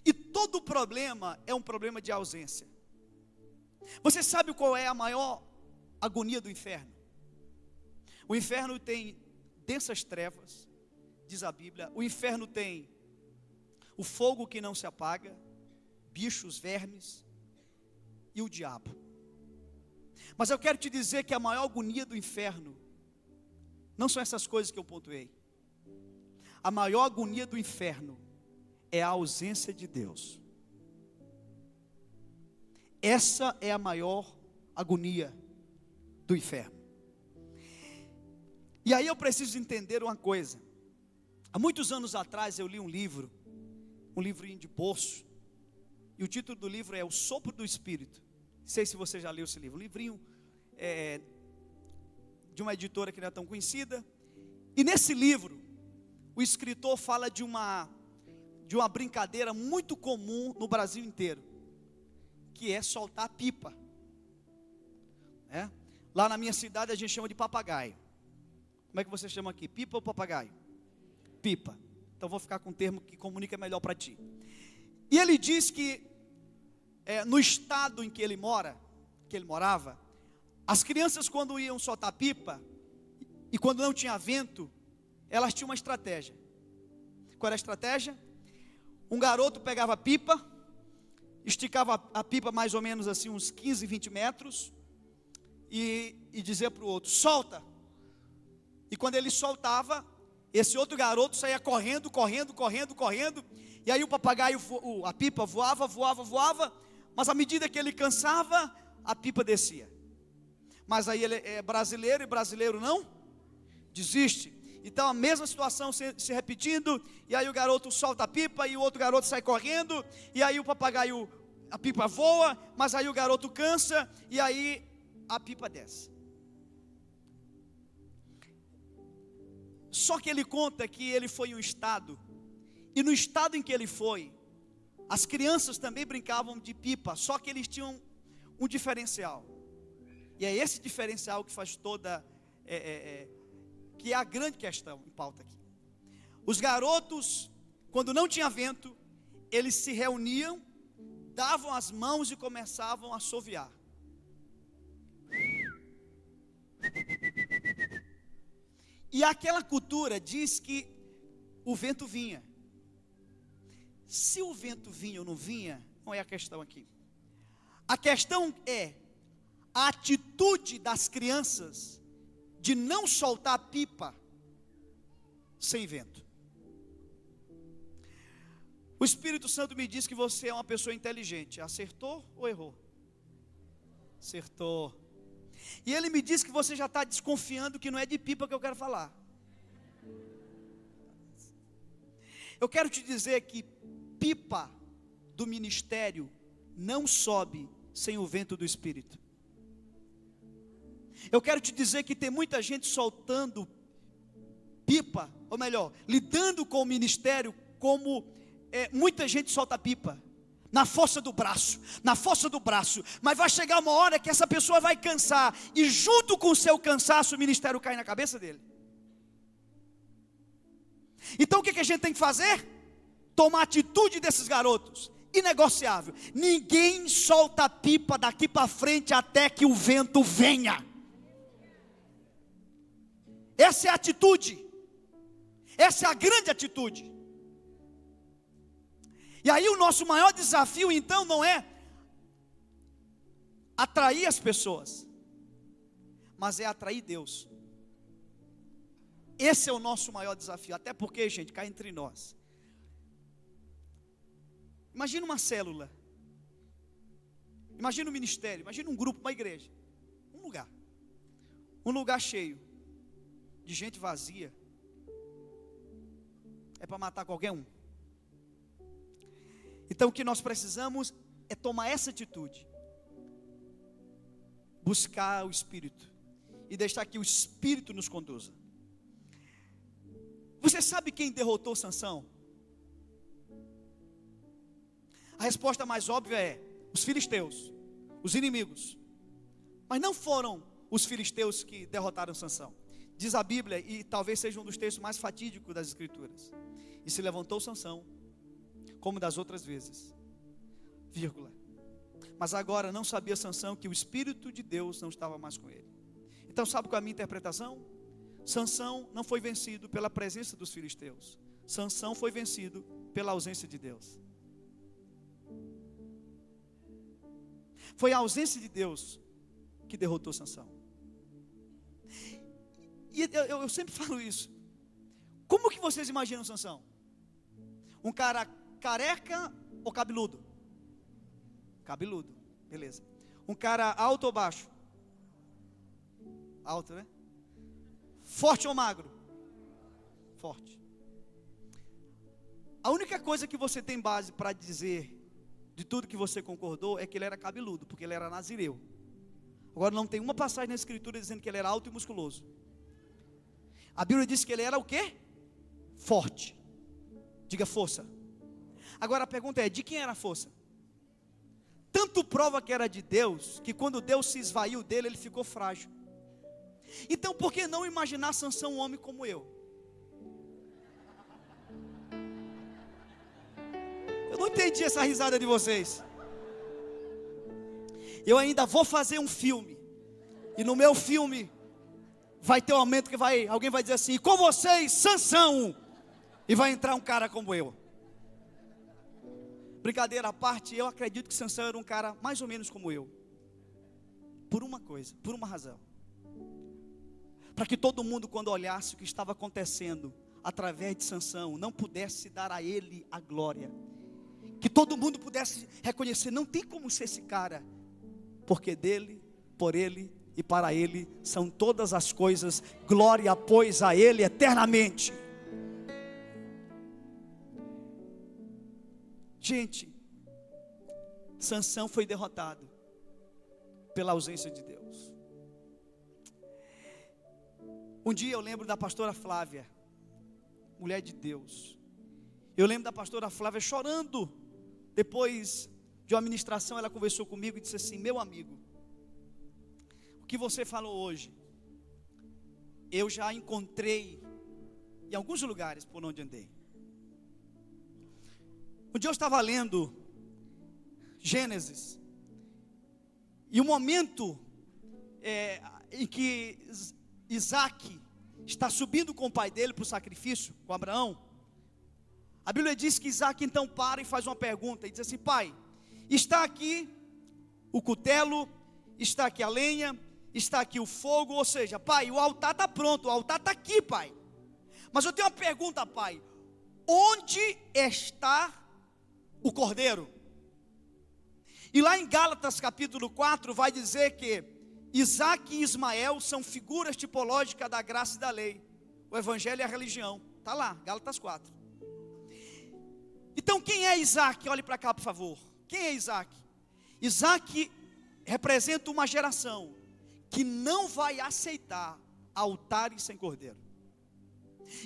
E todo problema é um problema de ausência. Você sabe qual é a maior agonia do inferno? O inferno tem densas trevas, diz a Bíblia. O inferno tem o fogo que não se apaga, bichos, vermes e o diabo. Mas eu quero te dizer que a maior agonia do inferno não são essas coisas que eu pontuei. A maior agonia do inferno é a ausência de Deus. Essa é a maior agonia do inferno. E aí eu preciso entender uma coisa. Há muitos anos atrás eu li um livrinho de bolso, e o título do livro é O Sopro do Espírito. Não sei se você já leu esse livro. Um livrinho de uma editora que não é tão conhecida. E nesse livro, o escritor fala de uma brincadeira muito comum no Brasil inteiro. que é soltar pipa. Lá na minha cidade a gente chama de papagaio. Como é que você chama aqui? Pipa ou papagaio? Pipa. Então vou ficar com um termo que comunica melhor para ti. E ele diz que no estado em que ele morava, as crianças quando iam soltar pipa, e quando não tinha vento, elas tinham uma estratégia. Qual era a estratégia? Um garoto pegava a pipa, esticava a pipa mais ou menos assim uns 15, 20 metros, e dizia para o outro, solta. E quando ele soltava, esse outro garoto saía correndo, e aí o papagaio, a pipa voava, mas à medida que ele cansava, a pipa descia. Mas aí ele é brasileiro, e brasileiro não desiste. Então a mesma situação se repetindo, e aí o garoto solta a pipa, e o outro garoto sai correndo, e aí o papagaio, a pipa voa, mas aí o garoto cansa, e aí a pipa desce. Só que ele conta que ele foi em um estado, e no estado em que ele foi, as crianças também brincavam de pipa, só que eles tinham um diferencial. E é esse diferencial que faz toda, que é a grande questão em pauta aqui. Os garotos, quando não tinha vento, eles se reuniam, davam as mãos e começavam a assoviar. E aquela cultura diz que o vento vinha. Se o vento vinha ou não vinha, não é a questão aqui. A questão é a atitude das crianças de não soltar a pipa sem vento. O Espírito Santo me diz que você é uma pessoa inteligente. Acertou ou errou? Acertou. E ele me diz que você já está desconfiando que não é de pipa que eu quero falar. Eu quero te dizer que pipa do ministério não sobe sem o vento do Espírito. Eu quero te dizer que tem muita gente soltando pipa, ou melhor, lidando com o ministério como muita gente solta pipa, na força do braço, mas vai chegar uma hora que essa pessoa vai cansar, e junto com o seu cansaço o ministério cai na cabeça dele. Então o que a gente tem que fazer? Tomar a atitude desses garotos, inegociável. Ninguém solta a pipa daqui para frente até que o vento venha. Essa é a atitude, essa é a grande atitude. E aí o nosso maior desafio então não é atrair as pessoas, mas é atrair Deus. Esse é o nosso maior desafio, até porque, gente, cá entre nós, imagina uma célula, imagina um ministério, imagina um grupo, uma igreja, um lugar cheio de gente vazia, é para matar qualquer um. Então o que nós precisamos é tomar essa atitude, buscar o Espírito e deixar que o Espírito nos conduza. Você sabe quem derrotou Sansão? A resposta mais óbvia é os filisteus, os inimigos. Mas não foram os filisteus que derrotaram Sansão. Diz a Bíblia, e talvez seja um dos textos mais fatídicos das Escrituras: e se levantou Sansão, como das outras vezes, vírgula. Mas agora não sabia Sansão que o Espírito de Deus não estava mais com ele. Então sabe qual é a minha interpretação? Sansão não foi vencido pela presença dos filisteus. Sansão foi vencido pela ausência de Deus. Foi a ausência de Deus que derrotou Sansão. E eu sempre falo isso. Como que vocês imaginam Sansão? Um cara careca ou cabeludo? Cabeludo, beleza. Um cara alto ou baixo? Alto, né? Forte ou magro? Forte. A única coisa que você tem base para dizer de tudo que você concordou é que ele era cabeludo, porque ele era nazireu. Agora não tem uma passagem na Escritura dizendo que ele era alto e musculoso. A Bíblia diz que ele era o quê? Forte. Diga força. Agora a pergunta é, de quem era a força? tanto prova que era de Deus, que quando Deus se esvaiu dele, ele ficou frágil. Então por que não imaginar Sansão um homem como eu? Eu não entendi essa risada de vocês. Eu ainda vou fazer um filme, e no meu filme vai ter um momento que alguém vai dizer assim: com vocês, Sansão, e vai entrar um cara como eu. Brincadeira à parte, eu acredito que Sansão era um cara mais ou menos como eu, por uma coisa, por uma razão: para que todo mundo, quando olhasse o que estava acontecendo através de Sansão, não pudesse dar a ele a glória, que todo mundo pudesse reconhecer: não tem como ser esse cara, porque dele, por ele e para ele são todas as coisas, glória pois a ele eternamente. Gente, Sansão foi derrotado pela ausência de Deus. Um dia eu lembro da pastora Flávia, mulher de Deus. Eu lembro da pastora Flávia chorando. Depois de uma ministração, ela conversou comigo e disse assim: meu amigo, o que você falou hoje, eu já encontrei em alguns lugares por onde andei. Um dia eu estava lendo Gênesis, e o momento em que Isaac está subindo com o pai dele para o sacrifício, com Abraão, a Bíblia diz que Isaac então para e faz uma pergunta, e diz assim: pai, está aqui o cutelo, está aqui a lenha, está aqui o fogo, ou seja, pai, o altar está pronto, o altar está aqui, pai, mas eu tenho uma pergunta, pai: onde está o cordeiro? E lá em Gálatas capítulo 4 vai dizer que Isaac e Ismael são figuras tipológicas da graça e da lei. O evangelho é a religião, está lá, Gálatas 4. Então quem é Isaac? Olhe para cá por favor. Quem é Isaac? Isaac representa uma geração que não vai aceitar altares sem cordeiro.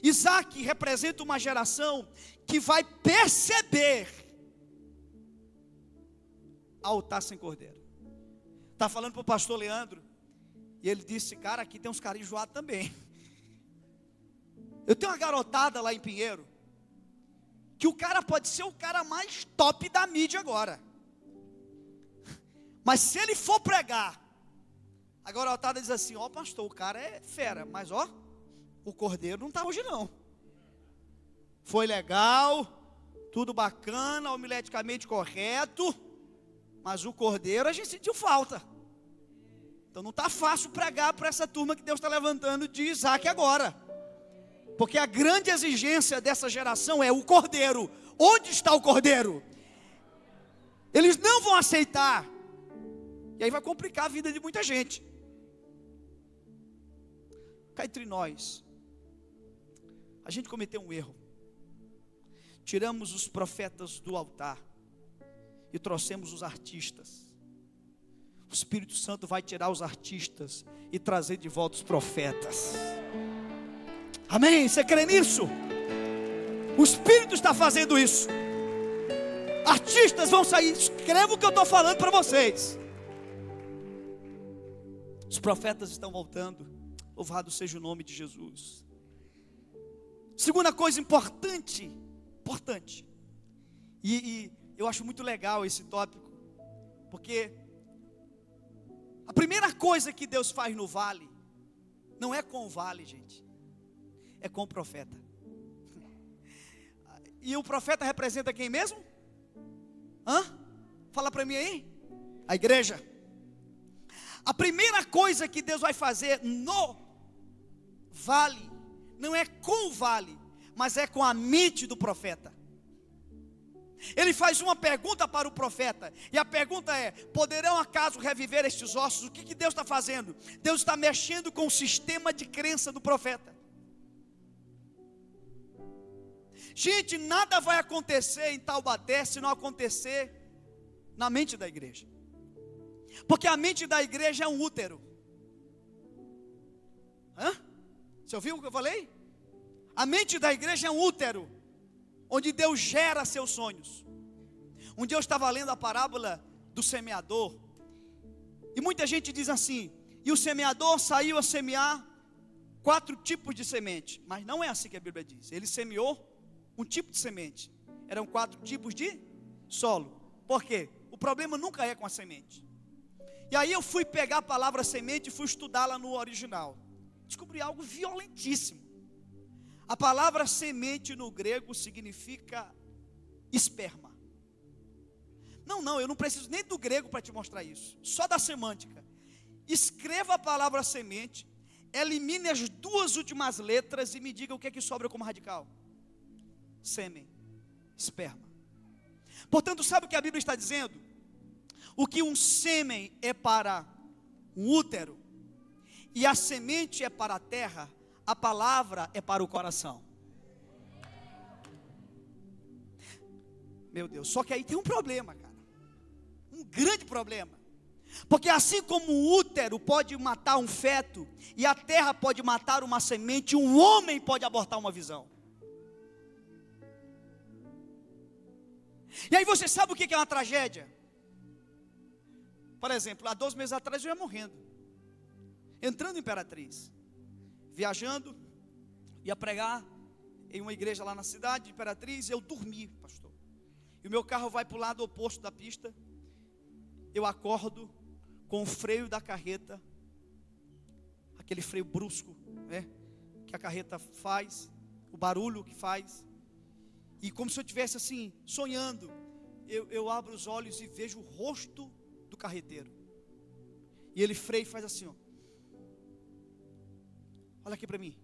Isaac representa uma geração que vai perceber altar sem cordeiro. Está falando para o pastor Leandro, e ele disse: cara, aqui tem uns caras enjoados também. Eu tenho uma garotada lá em Pinheiro, que o cara pode ser o cara mais top da mídia agora, mas se ele for pregar, a garotada diz assim: ó pastor, o cara é fera, mas ó, o cordeiro não está hoje não. Foi legal, tudo bacana, homileticamente correto, mas o cordeiro a gente sentiu falta. Então não está fácil pregar para essa turma que Deus está levantando de Isaac agora, porque a grande exigência dessa geração é o cordeiro. Onde está o cordeiro? Eles não vão aceitar, e aí vai complicar a vida de muita gente. Cá entre nós, a gente cometeu um erro. Tiramos os profetas do altar e trouxemos os artistas. O Espírito Santo vai tirar os artistas e trazer de volta os profetas. Amém? Você crê nisso? O Espírito está fazendo isso. Artistas vão sair. Escreva o que eu estou falando para vocês. Os profetas estão voltando. Louvado seja o nome de Jesus. Segunda coisa importante. E eu acho muito legal esse tópico, porque a primeira coisa que Deus faz no vale, não é com o vale, gente, é com o profeta. E o profeta representa quem mesmo? Fala para mim aí. A igreja. A primeira coisa que Deus vai fazer no vale, não é com o vale, mas é com a mente do profeta. Ele faz uma pergunta para o profeta, e a pergunta é: poderão acaso reviver estes ossos? O que Deus está fazendo? Deus está mexendo com o sistema de crença do profeta. Gente, nada vai acontecer em Taubaté se não acontecer na mente da igreja, porque a mente da igreja é um útero. Você ouviu o que eu falei? A mente da igreja é um útero, onde Deus gera seus sonhos. Um dia eu estava lendo a parábola do semeador. E muita gente diz assim: e o semeador saiu a semear 4 tipos de semente. Mas não é assim que a Bíblia diz. Ele semeou um tipo de semente. Eram 4 tipos de solo. Por quê? O problema nunca é com a semente. E aí eu fui pegar a palavra semente e fui estudá-la no original. Descobri algo violentíssimo. A palavra semente no grego significa esperma. Não, eu não preciso nem do grego para te mostrar isso. Só da semântica. Escreva a palavra semente, elimine as 2 últimas letras e me diga o que é que sobra como radical. Sêmen, esperma. Portanto, sabe o que a Bíblia está dizendo? O que um sêmen é para um útero e a semente é para a terra, a palavra é para o coração. Meu Deus, só que aí tem um problema, cara. Um grande problema. Porque assim como o útero pode matar um feto e a terra pode matar uma semente, um homem pode abortar uma visão. E aí você sabe o que é uma tragédia? Por exemplo, há 2 meses atrás eu ia morrendo, entrando em Imperatriz, viajando, ia pregar em uma igreja lá na cidade de Imperatriz. Eu dormi, pastor, e o meu carro vai para o lado oposto da pista. Eu acordo com o freio da carreta, aquele freio brusco, né, que a carreta faz, o barulho que faz, e como se eu estivesse assim, sonhando, eu abro os olhos e vejo o rosto do carreteiro, e ele freia e faz assim, ó. Olha aqui para mim.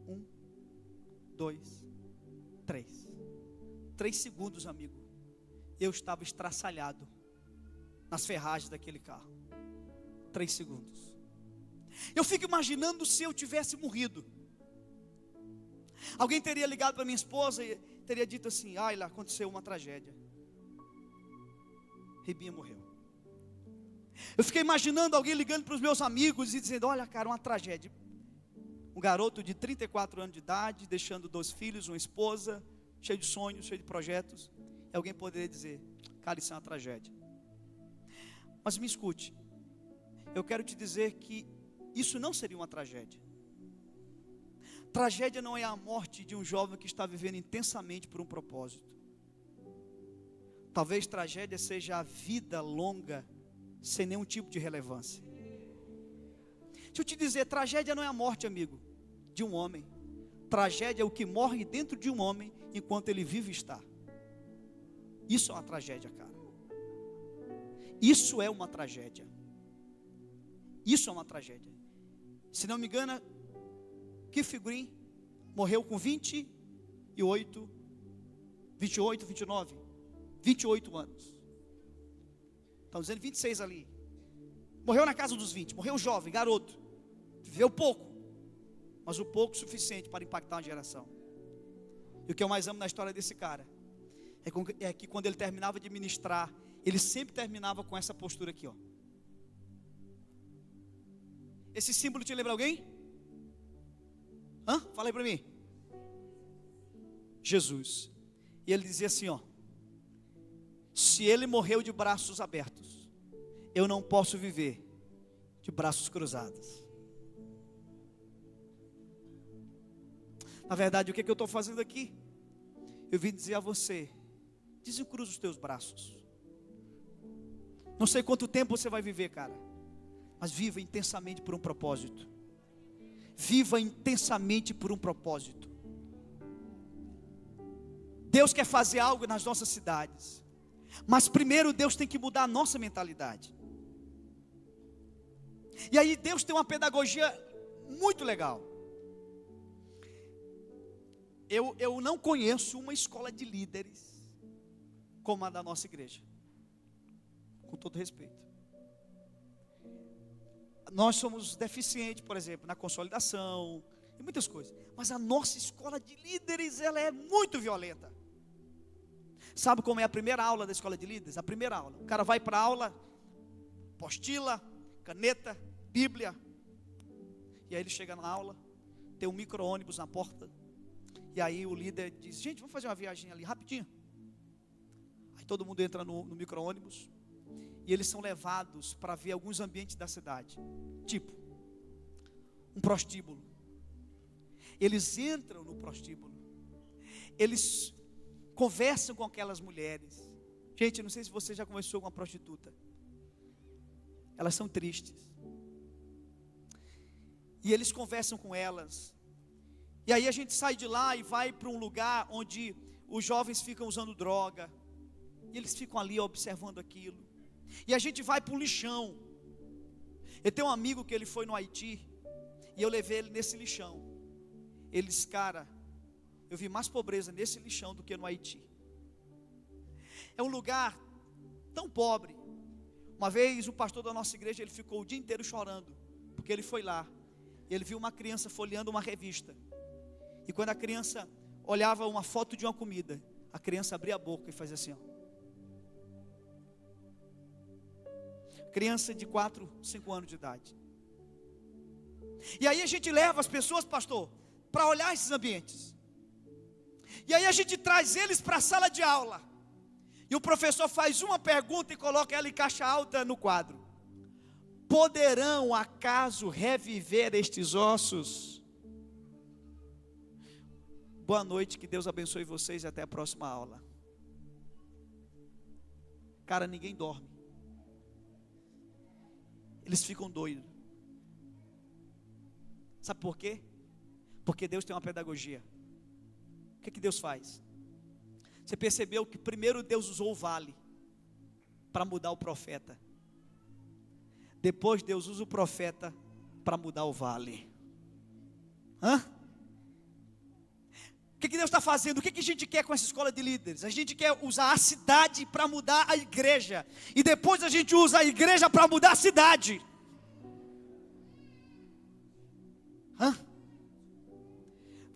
1, 2, 3. 3 segundos, amigo. Eu estava estraçalhado nas ferragens daquele carro. 3 segundos. Eu fico imaginando se eu tivesse morrido. Alguém teria ligado para minha esposa e teria dito assim: Ayla, aconteceu uma tragédia. Ribinha morreu. Eu fiquei imaginando alguém ligando para os meus amigos e dizendo: olha, cara, uma tragédia. Um garoto de 34 anos de idade, deixando 2 filhos, uma esposa, cheio de sonhos, cheio de projetos. E alguém poderia dizer: cara, isso é uma tragédia. Mas me escute, eu quero te dizer que isso não seria uma tragédia. Tragédia não é a morte de um jovem que está vivendo intensamente por um propósito. Talvez tragédia seja a vida longa sem nenhum tipo de relevância. Deixa eu te dizer, tragédia não é a morte, amigo, de um homem. Tragédia é o que morre dentro de um homem enquanto ele vive e está. Isso é uma tragédia, cara. Isso é uma tragédia. Isso é uma tragédia. Se não me engano, Keith Green morreu com 28 anos. Estão dizendo 26 ali. Morreu na casa dos 20, morreu jovem, garoto. Viveu pouco, mas o pouco suficiente para impactar uma geração. E o que eu mais amo na história desse cara é que quando ele terminava de ministrar, ele sempre terminava com essa postura aqui, ó. Esse símbolo te lembra alguém? Fala aí para mim. Jesus. E ele dizia assim, ó: se ele morreu de braços abertos, eu não posso viver de braços cruzados. Na verdade, o que eu estou fazendo aqui? Eu vim dizer a você: desencruza os teus braços. Não sei quanto tempo você vai viver, cara, mas viva intensamente por um propósito. Viva intensamente por um propósito. Deus quer fazer algo nas nossas cidades, mas primeiro Deus tem que mudar a nossa mentalidade. E aí Deus tem uma pedagogia muito legal. Eu não conheço uma escola de líderes como a da nossa igreja, com todo respeito. Nós somos deficientes, por exemplo, na consolidação e muitas coisas, mas a nossa escola de líderes, ela é muito violenta. Sabe como é a primeira aula da escola de líderes? A primeira aula, o cara vai para a aula, apostila, caneta, Bíblia, e aí ele chega na aula, tem um micro-ônibus na porta, e aí o líder diz: gente, vamos fazer uma viagem ali rapidinho. Aí todo mundo entra no micro-ônibus, e eles são levados para ver alguns ambientes da cidade, tipo um prostíbulo. Eles entram no prostíbulo, eles conversam com aquelas mulheres. Gente, não sei se você já conversou com uma prostituta. Elas são tristes. E eles conversam com elas. E aí a gente sai de lá e vai para um lugar onde os jovens ficam usando droga. E eles ficam ali observando aquilo. E a gente vai para um lixão. Eu tenho um amigo que ele foi no Haiti, e eu levei ele nesse lixão. Eles, cara, eu vi mais pobreza nesse lixão do que no Haiti. É um lugar tão pobre. Uma vez o pastor da nossa igreja, ele ficou o dia inteiro chorando, porque ele foi lá, e ele viu uma criança folheando uma revista, e quando a criança olhava uma foto de uma comida, a criança abria a boca e fazia assim, ó. Criança de 4, 5 anos de idade. E aí a gente leva as pessoas, pastor, para olhar esses ambientes. E aí a gente traz eles para a sala de aula. E o professor faz uma pergunta e coloca ela em caixa alta no quadro: poderão acaso reviver estes ossos? Boa noite, que Deus abençoe vocês e até a próxima aula. Cara, ninguém dorme. Eles ficam doidos. Sabe por quê? Porque Deus tem uma pedagogia. O que Deus faz? Você percebeu que primeiro Deus usou o vale para mudar o profeta. Depois Deus usa o profeta para mudar o vale. O que Deus está fazendo? O que a gente quer com essa escola de líderes? A gente quer usar a cidade para mudar a igreja. E depois a gente usa a igreja para mudar a cidade.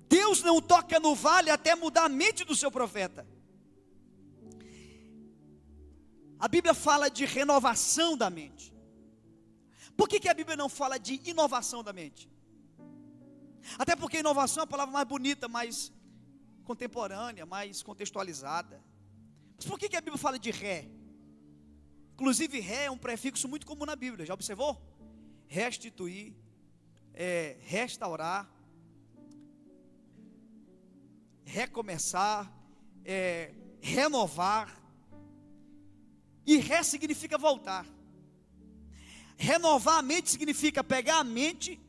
Deus não toca no vale até mudar a mente do seu profeta. A Bíblia fala de renovação da mente. Por que a Bíblia não fala de inovação da mente? Até porque inovação é a palavra mais bonita, mais contemporânea, mais contextualizada. Mas por que a Bíblia fala de ré? Inclusive ré é um prefixo muito comum na Bíblia, já observou? Restituir, restaurar, recomeçar, renovar. E ré significa voltar. Renovar a mente significa pegar a mente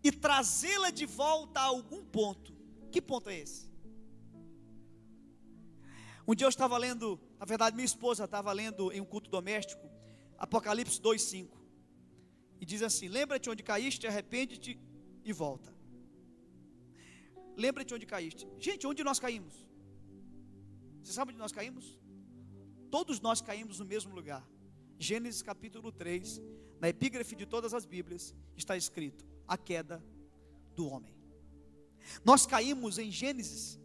e trazê-la de volta a algum ponto. Que ponto é esse? Um dia eu estava lendo, na verdade minha esposa estava lendo em um culto doméstico, Apocalipse 2:5. E diz assim: lembra-te onde caíste, arrepende-te e volta. Lembra-te onde caíste. Gente, onde nós caímos? Você sabe onde nós caímos? Todos nós caímos no mesmo lugar. Gênesis capítulo 3, na epígrafe de todas as Bíblias, está escrito: a queda do homem. Nós caímos em Gênesis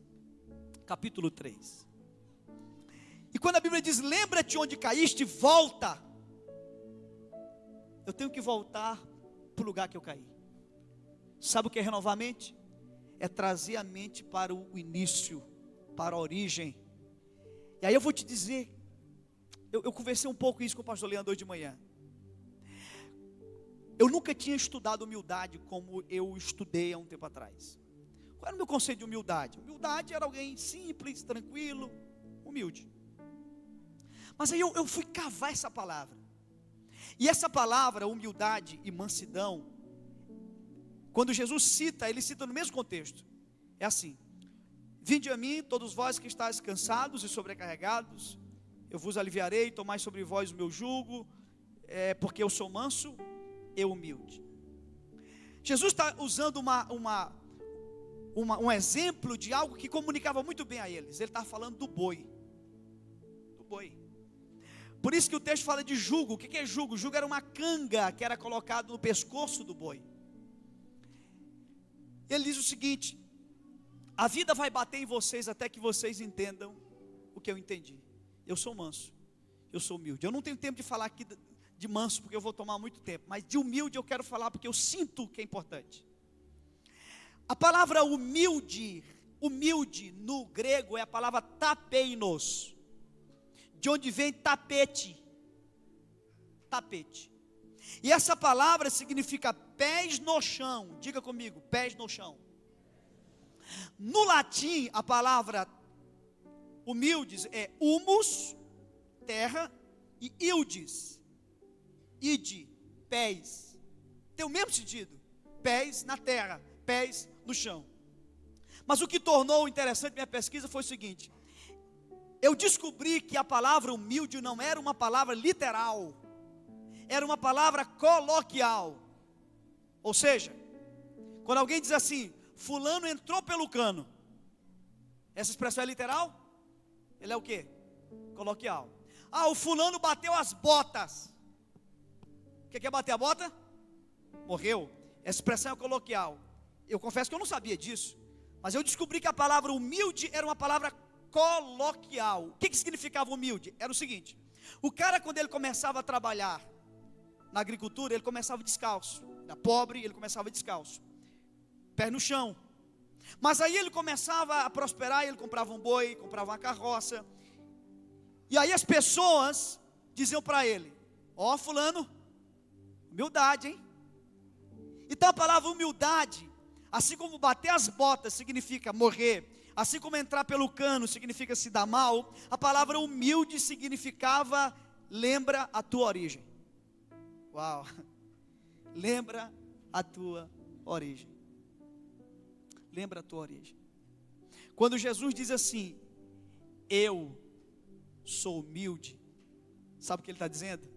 capítulo 3. E quando a Bíblia diz: lembra-te onde caíste, volta. Eu tenho que voltar para o lugar que eu caí. Sabe o que é renovar a mente? É trazer a mente para o início, para a origem. E aí eu vou te dizer, eu conversei um pouco isso com o pastor Leandro hoje de manhã. Eu nunca tinha estudado humildade como eu estudei há um tempo atrás. Qual era o meu conceito de humildade? Humildade era alguém simples, tranquilo, humilde. Mas aí eu fui cavar essa palavra. E essa palavra, humildade e mansidão, quando Jesus cita, ele cita no mesmo contexto. É assim: vinde a mim, todos vós que estáis cansados e sobrecarregados, eu vos aliviarei, tomai sobre vós o meu jugo, porque eu sou manso e humilde. Jesus está usando um exemplo de algo que comunicava muito bem a eles. Ele está falando do boi. Do boi. Por isso que o texto fala de jugo. O que é jugo? Jugo era uma canga que era colocado no pescoço do boi. Ele diz o seguinte: a vida vai bater em vocês até que vocês entendam o que eu entendi. Eu sou manso, eu sou humilde. Eu não tenho tempo de falar aqui de manso, porque eu vou tomar muito tempo. Mas de humilde eu quero falar, porque eu sinto que é importante. A palavra humilde no grego é a palavra tapeinos, de onde vem tapete. tapete. E essa palavra significa pés no chão. Diga comigo, pés no chão. No latim, a palavra humildes é humus, terra, e ildes, ide, pés. Tem o mesmo sentido, pés na terra, pés no chão. Mas o que tornou interessante minha pesquisa foi o seguinte: eu descobri que a palavra humilde não era uma palavra literal, era uma palavra coloquial. Ou seja, quando alguém diz assim, fulano entrou pelo cano, essa expressão é literal? Ele é o quê? Coloquial. Ah, o fulano bateu as botas. O que é bater a bota? Morreu. Essa expressão é coloquial. Eu confesso que eu não sabia disso, mas eu descobri que a palavra humilde era uma palavra coloquial. O que significava humilde? Era o seguinte: o cara, quando ele começava a trabalhar na agricultura, ele começava descalço. Era pobre, ele começava descalço, pé no chão. Mas aí ele começava a prosperar, ele comprava um boi, comprava uma carroça. E aí as pessoas diziam para ele: ó, fulano, humildade, hein? Então a palavra humildade, assim como bater as botas significa morrer, assim como entrar pelo cano significa se dar mal, a palavra humilde significava lembra a tua origem. Uau! Lembra a tua origem. Lembra a tua origem. Quando Jesus diz assim, eu sou humilde, sabe o que ele está dizendo?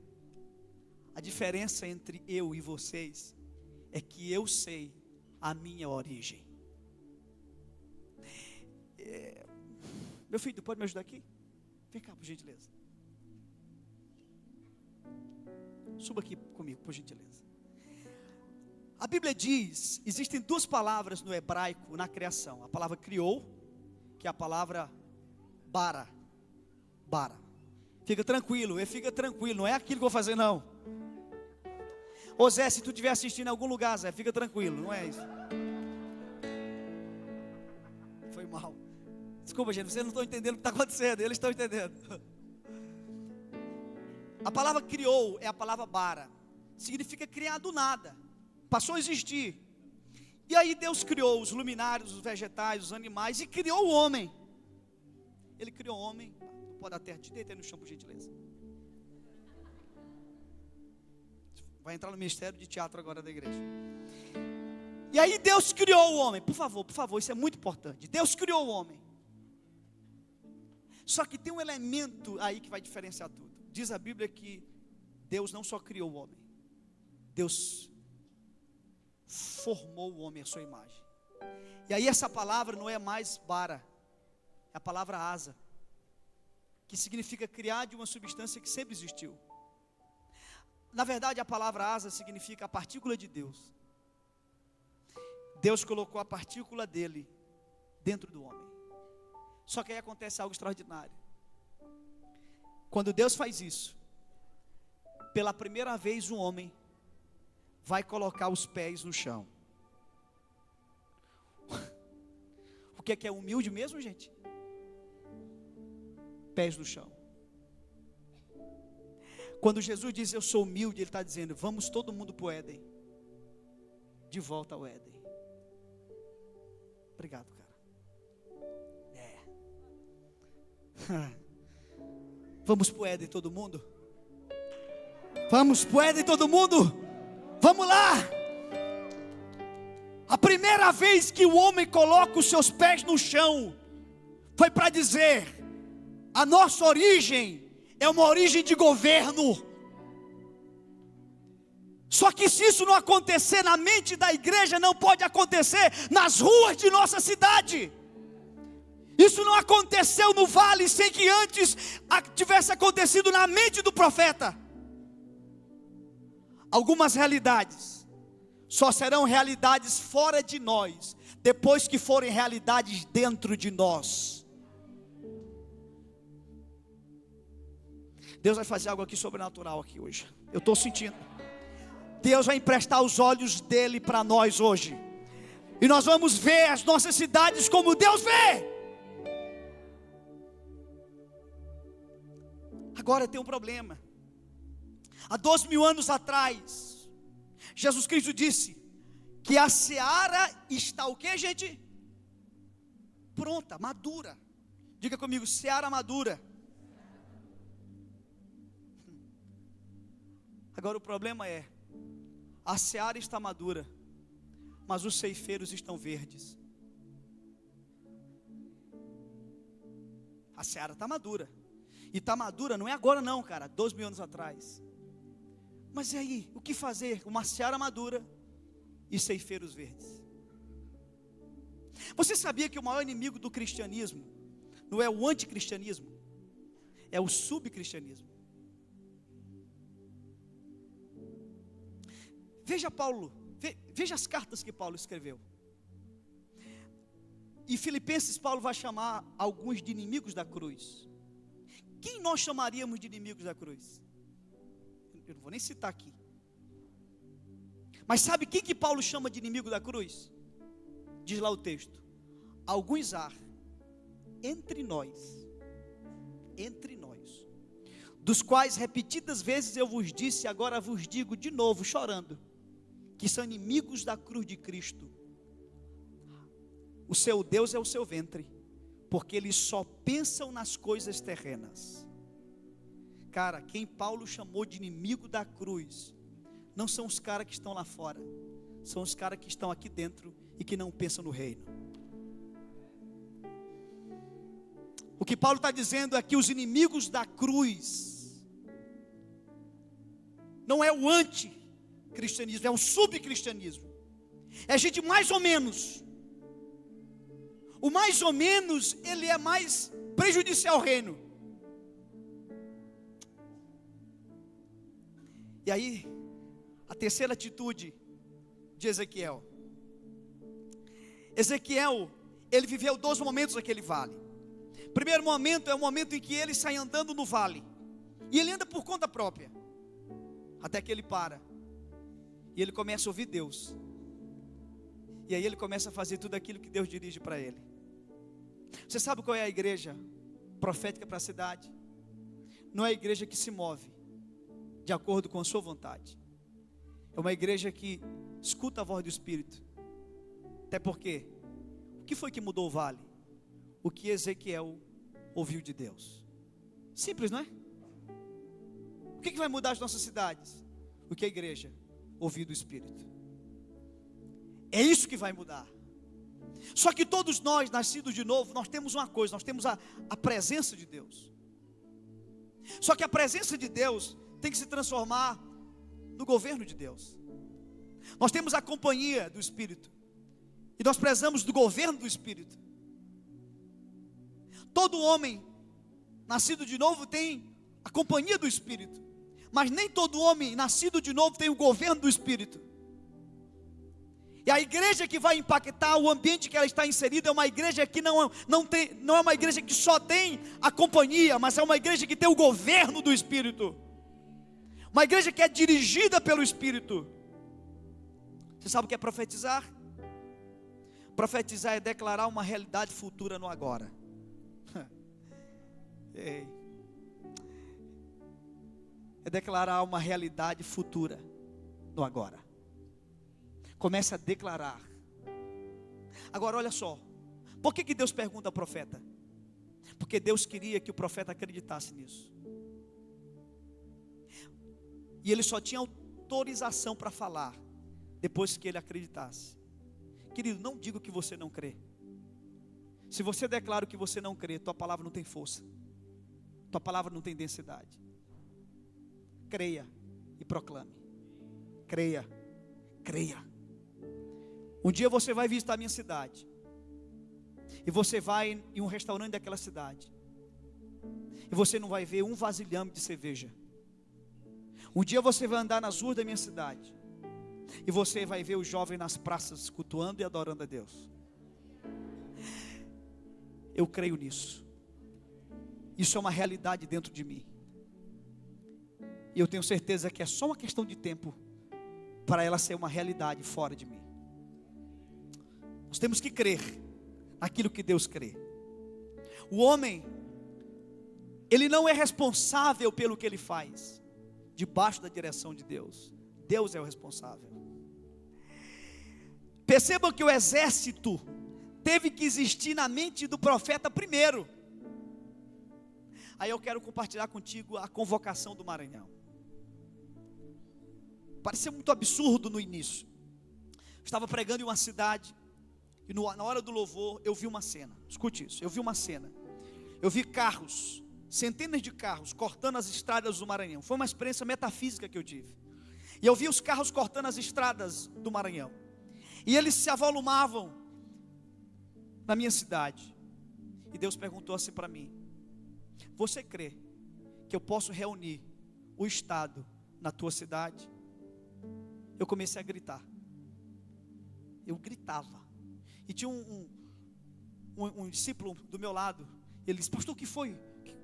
A diferença entre eu e vocês é que eu sei a minha origem. Meu filho, tu pode me ajudar aqui? Vem cá, por gentileza. Suba aqui comigo, por gentileza. A Bíblia diz, existem duas palavras no hebraico na criação. A palavra criou, que é a palavra bara. Bara. Fica tranquilo, não é aquilo que eu vou fazer não. Ô Zé, se tu estiver assistindo em algum lugar, Zé, fica tranquilo, não é isso. Foi mal. Desculpa, gente, vocês não estão entendendo o que está acontecendo, eles estão entendendo. A palavra criou é a palavra bara. Significa criar do nada. Passou a existir. E aí Deus criou os luminários, os vegetais, os animais e criou o homem. Ele criou o homem. Pode dar terra, te deitei no chão, por gentileza. Vai entrar no ministério de teatro agora da igreja. E aí Deus criou o homem. Por favor, isso é muito importante. Deus criou o homem. Só que tem um elemento aí que vai diferenciar tudo. Diz a Bíblia que Deus não só criou o homem, Deus formou o homem à sua imagem. E aí essa palavra não é mais bara, é a palavra asa, que significa criar de uma substância que sempre existiu. Na verdade, a palavra asa significa a partícula de Deus. Deus colocou a partícula dele dentro do homem. Só que aí acontece algo extraordinário. Quando Deus faz isso, pela primeira vez um homem vai colocar os pés no chão. O que é humilde mesmo, gente? Pés no chão. Quando Jesus diz eu sou humilde, Ele está dizendo, vamos todo mundo para o Éden. De volta ao Éden. Obrigado, cara. Vamos para o Éden todo mundo? Vamos para o Éden todo mundo? Vamos lá! A primeira vez que o homem coloca os seus pés no chão, foi para dizer, a nossa origem é uma origem de governo. Só que se isso não acontecer na mente da igreja, não pode acontecer nas ruas de nossa cidade. Isso não aconteceu no vale sem que antes tivesse acontecido na mente do profeta. Algumas realidades só serão realidades fora de nós, depois que forem realidades dentro de nós. Deus vai fazer algo aqui sobrenatural aqui hoje. Eu estou sentindo. Deus vai emprestar os olhos dele para nós hoje. E nós vamos ver as nossas cidades como Deus vê. Agora tem um problema. Há 2000 anos atrás, Jesus Cristo disse que a seara está o que, gente? Pronta, madura. Diga comigo, seara madura. Agora o problema é, a seara está madura, mas os ceifeiros estão verdes. A seara está madura. E está madura não é agora não, cara, 2000 anos atrás. Mas e aí, o que fazer? Uma seara madura e ceifeiros verdes. Você sabia que o maior inimigo do cristianismo não é o anticristianismo, é o subcristianismo? Veja Paulo, veja as cartas que Paulo escreveu. Em Filipenses, Paulo vai chamar alguns de inimigos da cruz. Quem nós chamaríamos de inimigos da cruz? Eu não vou nem citar aqui. Mas sabe quem que Paulo chama de inimigo da cruz? Diz lá o texto: alguns há entre nós, dos quais repetidas vezes eu vos disse, agora vos digo de novo, chorando, que são inimigos da cruz de Cristo. O seu Deus é o seu ventre, porque eles só pensam nas coisas terrenas. Cara, quem Paulo chamou de inimigo da cruz, não são os caras que estão lá fora, são os caras que estão aqui dentro e que não pensam no reino. O que Paulo está dizendo é que os inimigos da cruz não é o anticristianismo, é o subcristianismo. É gente mais ou menos. O mais ou menos, ele é mais prejudicial ao reino. E aí, a terceira atitude de Ezequiel. Ezequiel, ele viveu 2 momentos naquele vale. Primeiro momento é o momento em que ele sai andando no vale. E ele anda por conta própria. Até que ele para. E ele começa a ouvir Deus. E aí ele começa a fazer tudo aquilo que Deus dirige para ele. Você sabe qual é a igreja profética para a cidade? Não é a igreja que se move de acordo com a sua vontade. É uma igreja que escuta a voz do Espírito. Até porque, o que foi que mudou o vale? O que Ezequiel ouviu de Deus. Simples, não é? O que vai mudar as nossas cidades? O que a igreja ouviu do Espírito. É isso que vai mudar. Só que todos nós, nascidos de novo, nós temos uma coisa, nós temos a presença de Deus. Só que a presença de Deus tem que se transformar no governo de Deus. Nós temos a companhia do Espírito. E nós prezamos do governo do Espírito. Todo homem nascido de novo tem a companhia do Espírito. Mas nem todo homem nascido de novo tem o governo do Espírito. E a igreja que vai impactar o ambiente que ela está inserida é uma igreja que não é uma igreja que só tem a companhia, mas é uma igreja que tem o governo do Espírito. Uma igreja que é dirigida pelo Espírito. Você sabe o que é profetizar? Profetizar é declarar uma realidade futura no agora. É declarar uma realidade futura no agora. Comece a declarar. Agora olha só. Por que Deus pergunta ao profeta? Porque Deus queria que o profeta acreditasse nisso. E ele só tinha autorização para falar depois que ele acreditasse. Querido, não diga que você não crê. Se você declara que você não crê, tua palavra não tem força. Tua palavra não tem densidade. Creia e proclame. Creia, creia. Um dia você vai visitar a minha cidade. E você vai em um restaurante daquela cidade. E você não vai ver um vasilhame de cerveja. Um dia você vai andar nas ruas da minha cidade. E você vai ver os jovens nas praças cultuando e adorando a Deus. Eu creio nisso. Isso é uma realidade dentro de mim. E eu tenho certeza que é só uma questão de tempo para ela ser uma realidade fora de mim. Nós temos que crer naquilo que Deus crê. O homem, ele não é responsável pelo que ele faz. debaixo da direção de Deus. Deus é o responsável. Percebam que o exército teve que existir na mente do profeta primeiro. Aí eu quero compartilhar contigo a convocação do Maranhão. Parecia muito absurdo no início. Estava pregando em uma cidade e na hora do louvor eu vi uma cena. Escute isso, eu vi uma cena. Eu vi carros, centenas de carros cortando as estradas do Maranhão. Foi uma experiência metafísica que eu tive. E eu vi os carros cortando as estradas do Maranhão. E eles se avolumavam na minha cidade. E Deus perguntou assim para mim: você crê que eu posso reunir o Estado na tua cidade? Eu comecei a gritar. Eu gritava. E tinha um discípulo do meu lado. Ele disse: pastor, o que foi?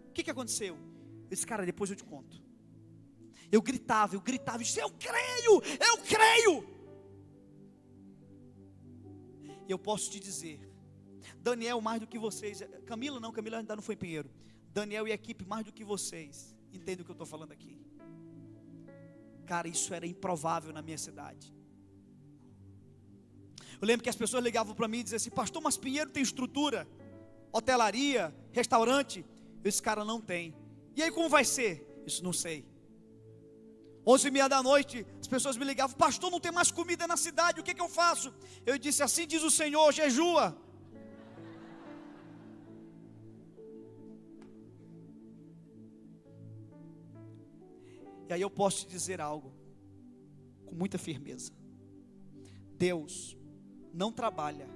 O que aconteceu? Eu disse: cara, depois eu te conto. Eu gritava, eu disse: eu creio. E eu posso te dizer, Daniel mais do que vocês, Camila ainda não foi em Pinheiro. Daniel e a equipe mais do que vocês entendem o que eu estou falando aqui. Cara, isso era improvável na minha cidade. Eu lembro que as pessoas ligavam para mim e diziam assim: pastor, mas Pinheiro tem estrutura, hotelaria, restaurante. Eu disse: cara, não tem. E aí como vai ser? Isso não sei. 11h30 da noite, as pessoas me ligavam: pastor, não tem mais comida na cidade, o que eu faço? Eu disse: assim diz o Senhor, jejua. E aí eu posso te dizer algo com muita firmeza: Deus não trabalha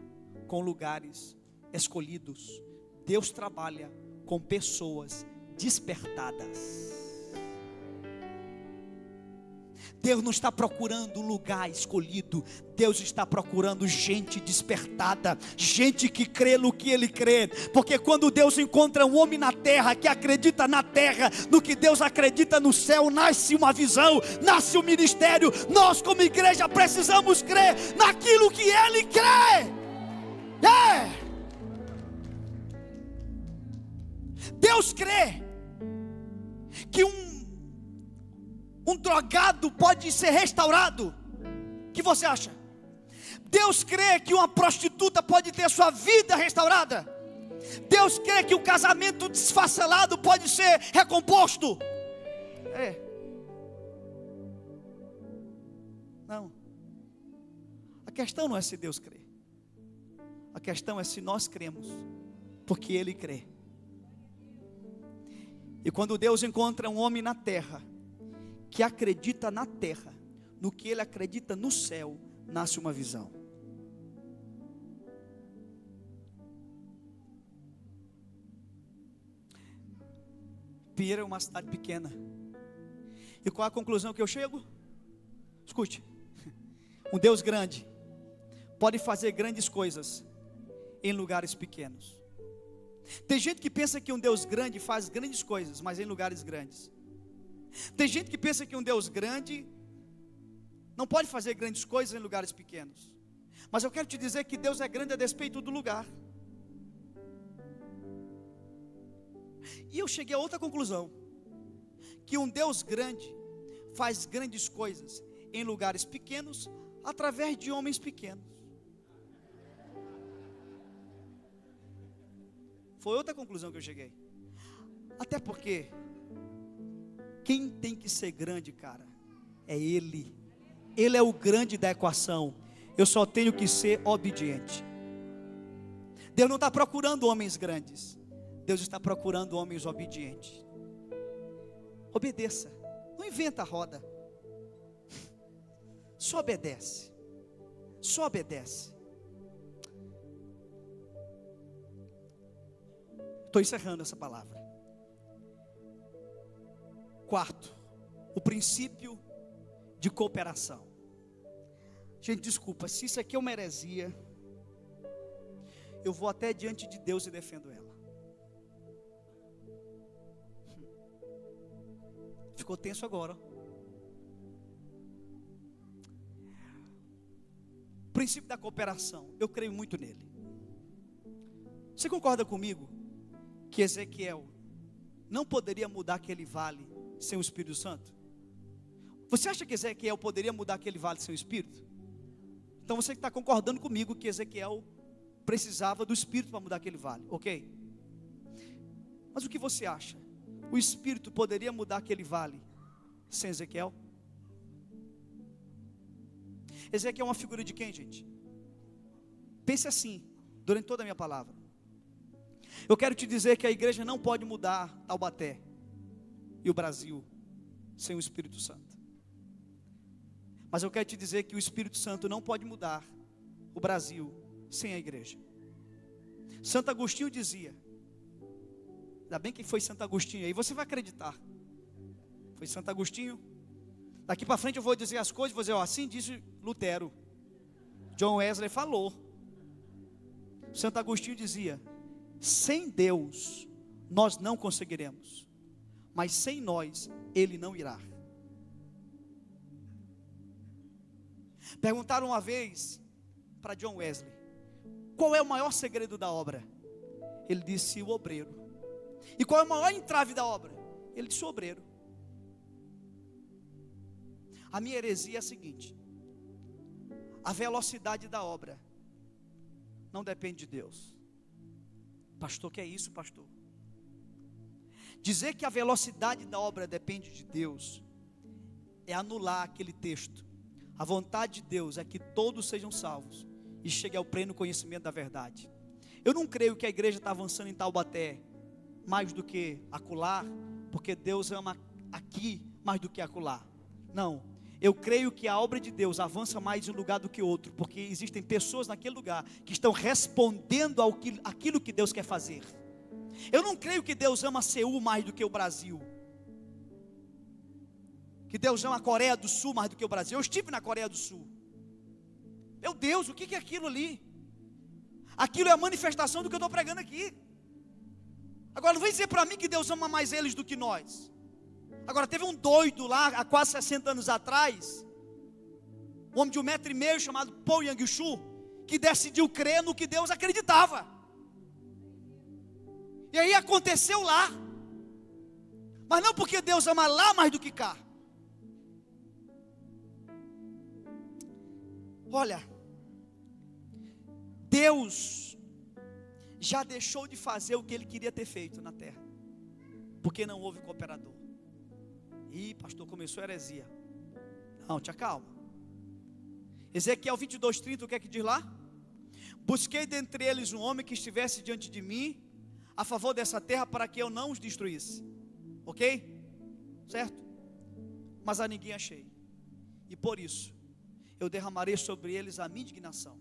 com lugares escolhidos. Deus trabalha com pessoas despertadas. Deus não está procurando um lugar escolhido. Deus está procurando gente despertada, gente que crê no que Ele crê. Porque quando Deus encontra um homem na terra, que acredita na terra, no que Deus acredita no céu, nasce uma visão, nasce um ministério. Nós como igreja precisamos crer naquilo que Ele crê. Deus crê que um drogado pode ser restaurado. O que você acha? Deus crê que uma prostituta pode ter sua vida restaurada. Deus crê que um casamento desfacelado pode ser recomposto. Não. A questão não é se Deus crê. A questão é se nós cremos, porque Ele crê. E quando Deus encontra um homem na terra que acredita na terra, no que ele acredita no céu, nasce uma visão. Pinheiro é uma cidade pequena. E qual a conclusão que eu chego? Escute: um Deus grande pode fazer grandes coisas em lugares pequenos. Tem gente que pensa que um Deus grande faz grandes coisas, mas em lugares grandes. Tem gente que pensa que um Deus grande não pode fazer grandes coisas em lugares pequenos. Mas eu quero te dizer que Deus é grande a despeito do lugar. E eu cheguei a outra conclusão: que um Deus grande faz grandes coisas em lugares pequenos, através de homens pequenos. Foi outra conclusão que eu cheguei. Até porque quem tem que ser grande, cara, é Ele. Ele é o grande da equação. Eu só tenho que ser obediente. Deus não está procurando homens grandes. Deus está procurando homens obedientes. Obedeça. Não inventa a roda. Só obedece. Só obedece. Estou encerrando essa palavra. Quarto, o princípio de cooperação. Gente, desculpa, se isso aqui é uma heresia, eu vou até diante de Deus e defendo ela. Ficou tenso agora. O princípio da cooperação, eu creio muito nele. Você concorda comigo que Ezequiel não poderia mudar aquele vale sem o Espírito Santo? Você acha que Ezequiel poderia mudar aquele vale sem o Espírito? Então você está concordando comigo que Ezequiel precisava do Espírito para mudar aquele vale, ok? Mas o que você acha? O Espírito poderia mudar aquele vale sem Ezequiel? Ezequiel é uma figura de quem, gente? Pense assim, durante toda a minha palavra. Eu quero te dizer que a igreja não pode mudar Taubaté e o Brasil sem o Espírito Santo. Mas eu quero te dizer que o Espírito Santo não pode mudar o Brasil sem a igreja. Santo Agostinho dizia, ainda bem que foi Santo Agostinho, aí você vai acreditar. Foi Santo Agostinho. Daqui para frente eu vou dizer as coisas, vou dizer, ó, assim disse Lutero. John Wesley falou. Santo Agostinho dizia, sem Deus nós não conseguiremos, mas sem nós Ele não irá. Perguntaram uma vez para John Wesley, qual é o maior segredo da obra? Ele disse, o obreiro. E qual é o maior entrave da obra? Ele disse, o obreiro. A minha heresia é a seguinte: a velocidade da obra não depende de Deus. Pastor, que é isso, pastor? Dizer que a velocidade da obra depende de Deus é anular aquele texto. A vontade de Deus é que todos sejam salvos e cheguem ao pleno conhecimento da verdade. Eu não creio que a igreja está avançando em Taubaté mais do que acolá, porque Deus ama aqui mais do que acolá. Não, eu creio que a obra de Deus avança mais em um lugar do que outro, porque existem pessoas naquele lugar que estão respondendo àquilo que Deus quer fazer. Eu não creio que Deus ama Seul mais do que o Brasil, que Deus ama a Coreia do Sul mais do que o Brasil. Eu estive na Coreia do Sul. Meu Deus, o que é aquilo ali? Aquilo é a manifestação do que eu estou pregando aqui. Agora não vem dizer para mim que Deus ama mais eles do que nós. Agora teve um doido lá, há quase 60 anos atrás, um homem de 1,5 metro chamado Paul Yang-Shu, que decidiu crer no que Deus acreditava. E aí aconteceu lá. Mas não porque Deus ama lá mais do que cá. Olha, Deus já deixou de fazer o que Ele queria ter feito na terra, porque não houve cooperador. Ih, pastor, começou a heresia. Não, te acalma. Ezequiel 22:30, o que é que diz lá? Busquei dentre eles um homem que estivesse diante de mim, a favor dessa terra, para que eu não os destruísse. Ok? Certo? Mas a ninguém achei. E por isso eu derramarei sobre eles a minha indignação.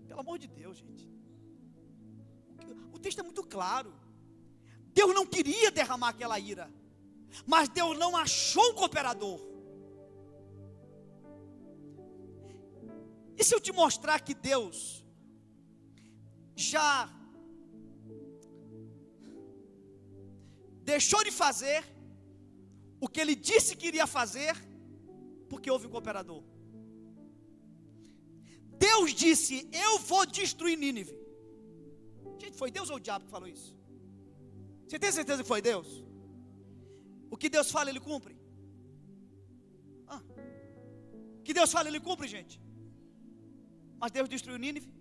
Pelo amor de Deus, gente. O texto é muito claro. Deus não queria derramar aquela ira, mas Deus não achou um cooperador. E se eu te mostrar que Deus já deixou de fazer o que Ele disse que iria fazer, porque houve um cooperador? Deus disse, eu vou destruir Nínive. Gente, foi Deus ou o diabo que falou isso? Você tem certeza que foi Deus? O que Deus fala, Ele cumpre. O que Deus fala, Ele cumpre, gente. Mas Deus destruiu Nínive.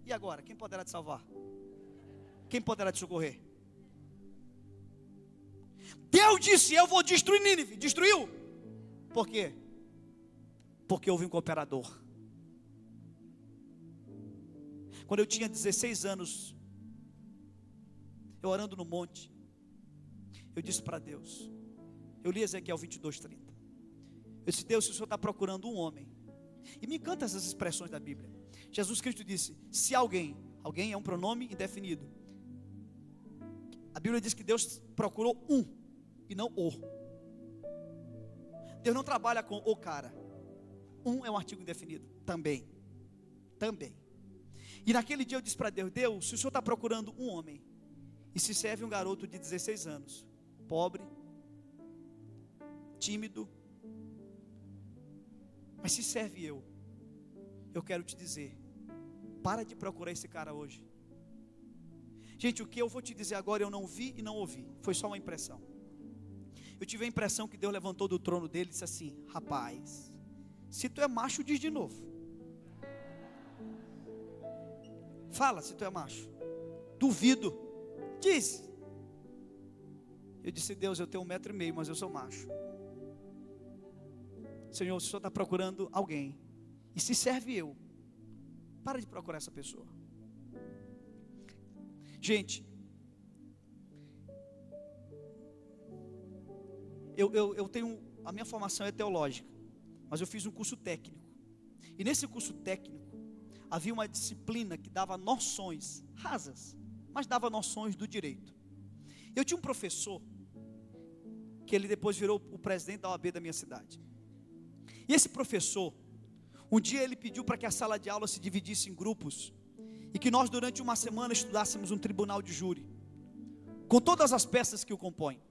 E agora? Quem poderá te salvar? Quem poderá te socorrer? Deus disse, eu vou destruir Nínive. Destruiu. Por quê? Porque houve um cooperador. Quando eu tinha 16 anos, eu orando no monte, eu disse para Deus, eu li Ezequiel 22:30. Eu disse, Deus, se o Senhor está procurando um homem, e me encanta essas expressões da Bíblia. Jesus Cristo disse, se alguém é um pronome indefinido. A Bíblia diz que Deus procurou um, e não o. Deus não trabalha com o cara. Um é um artigo indefinido, também. E naquele dia eu disse para Deus, Deus, se o Senhor está procurando um homem, e se serve um garoto de 16 anos, pobre, tímido, mas se serve eu quero te dizer, para de procurar esse cara hoje. Gente, o que eu vou te dizer agora eu não vi e não ouvi, foi só uma impressão. Eu tive a impressão que Deus levantou do trono dele e disse assim: rapaz, se tu é macho, diz de novo. Fala se tu é macho. Duvido. Diz. Eu disse: Deus, eu tenho 1,5 m, mas eu sou macho. Senhor, o Senhor está procurando alguém, e se serve eu, para de procurar essa pessoa. Gente, eu tenho, a minha formação é teológica, mas eu fiz um curso técnico, e nesse curso técnico, havia uma disciplina que dava noções rasas, mas dava noções do direito. Eu tinha um professor, que ele depois virou o presidente da OAB da minha cidade. E esse professor, um dia ele pediu para que a sala de aula se dividisse em grupos, e que nós durante uma semana estudássemos um tribunal de júri, com todas as peças que o compõem.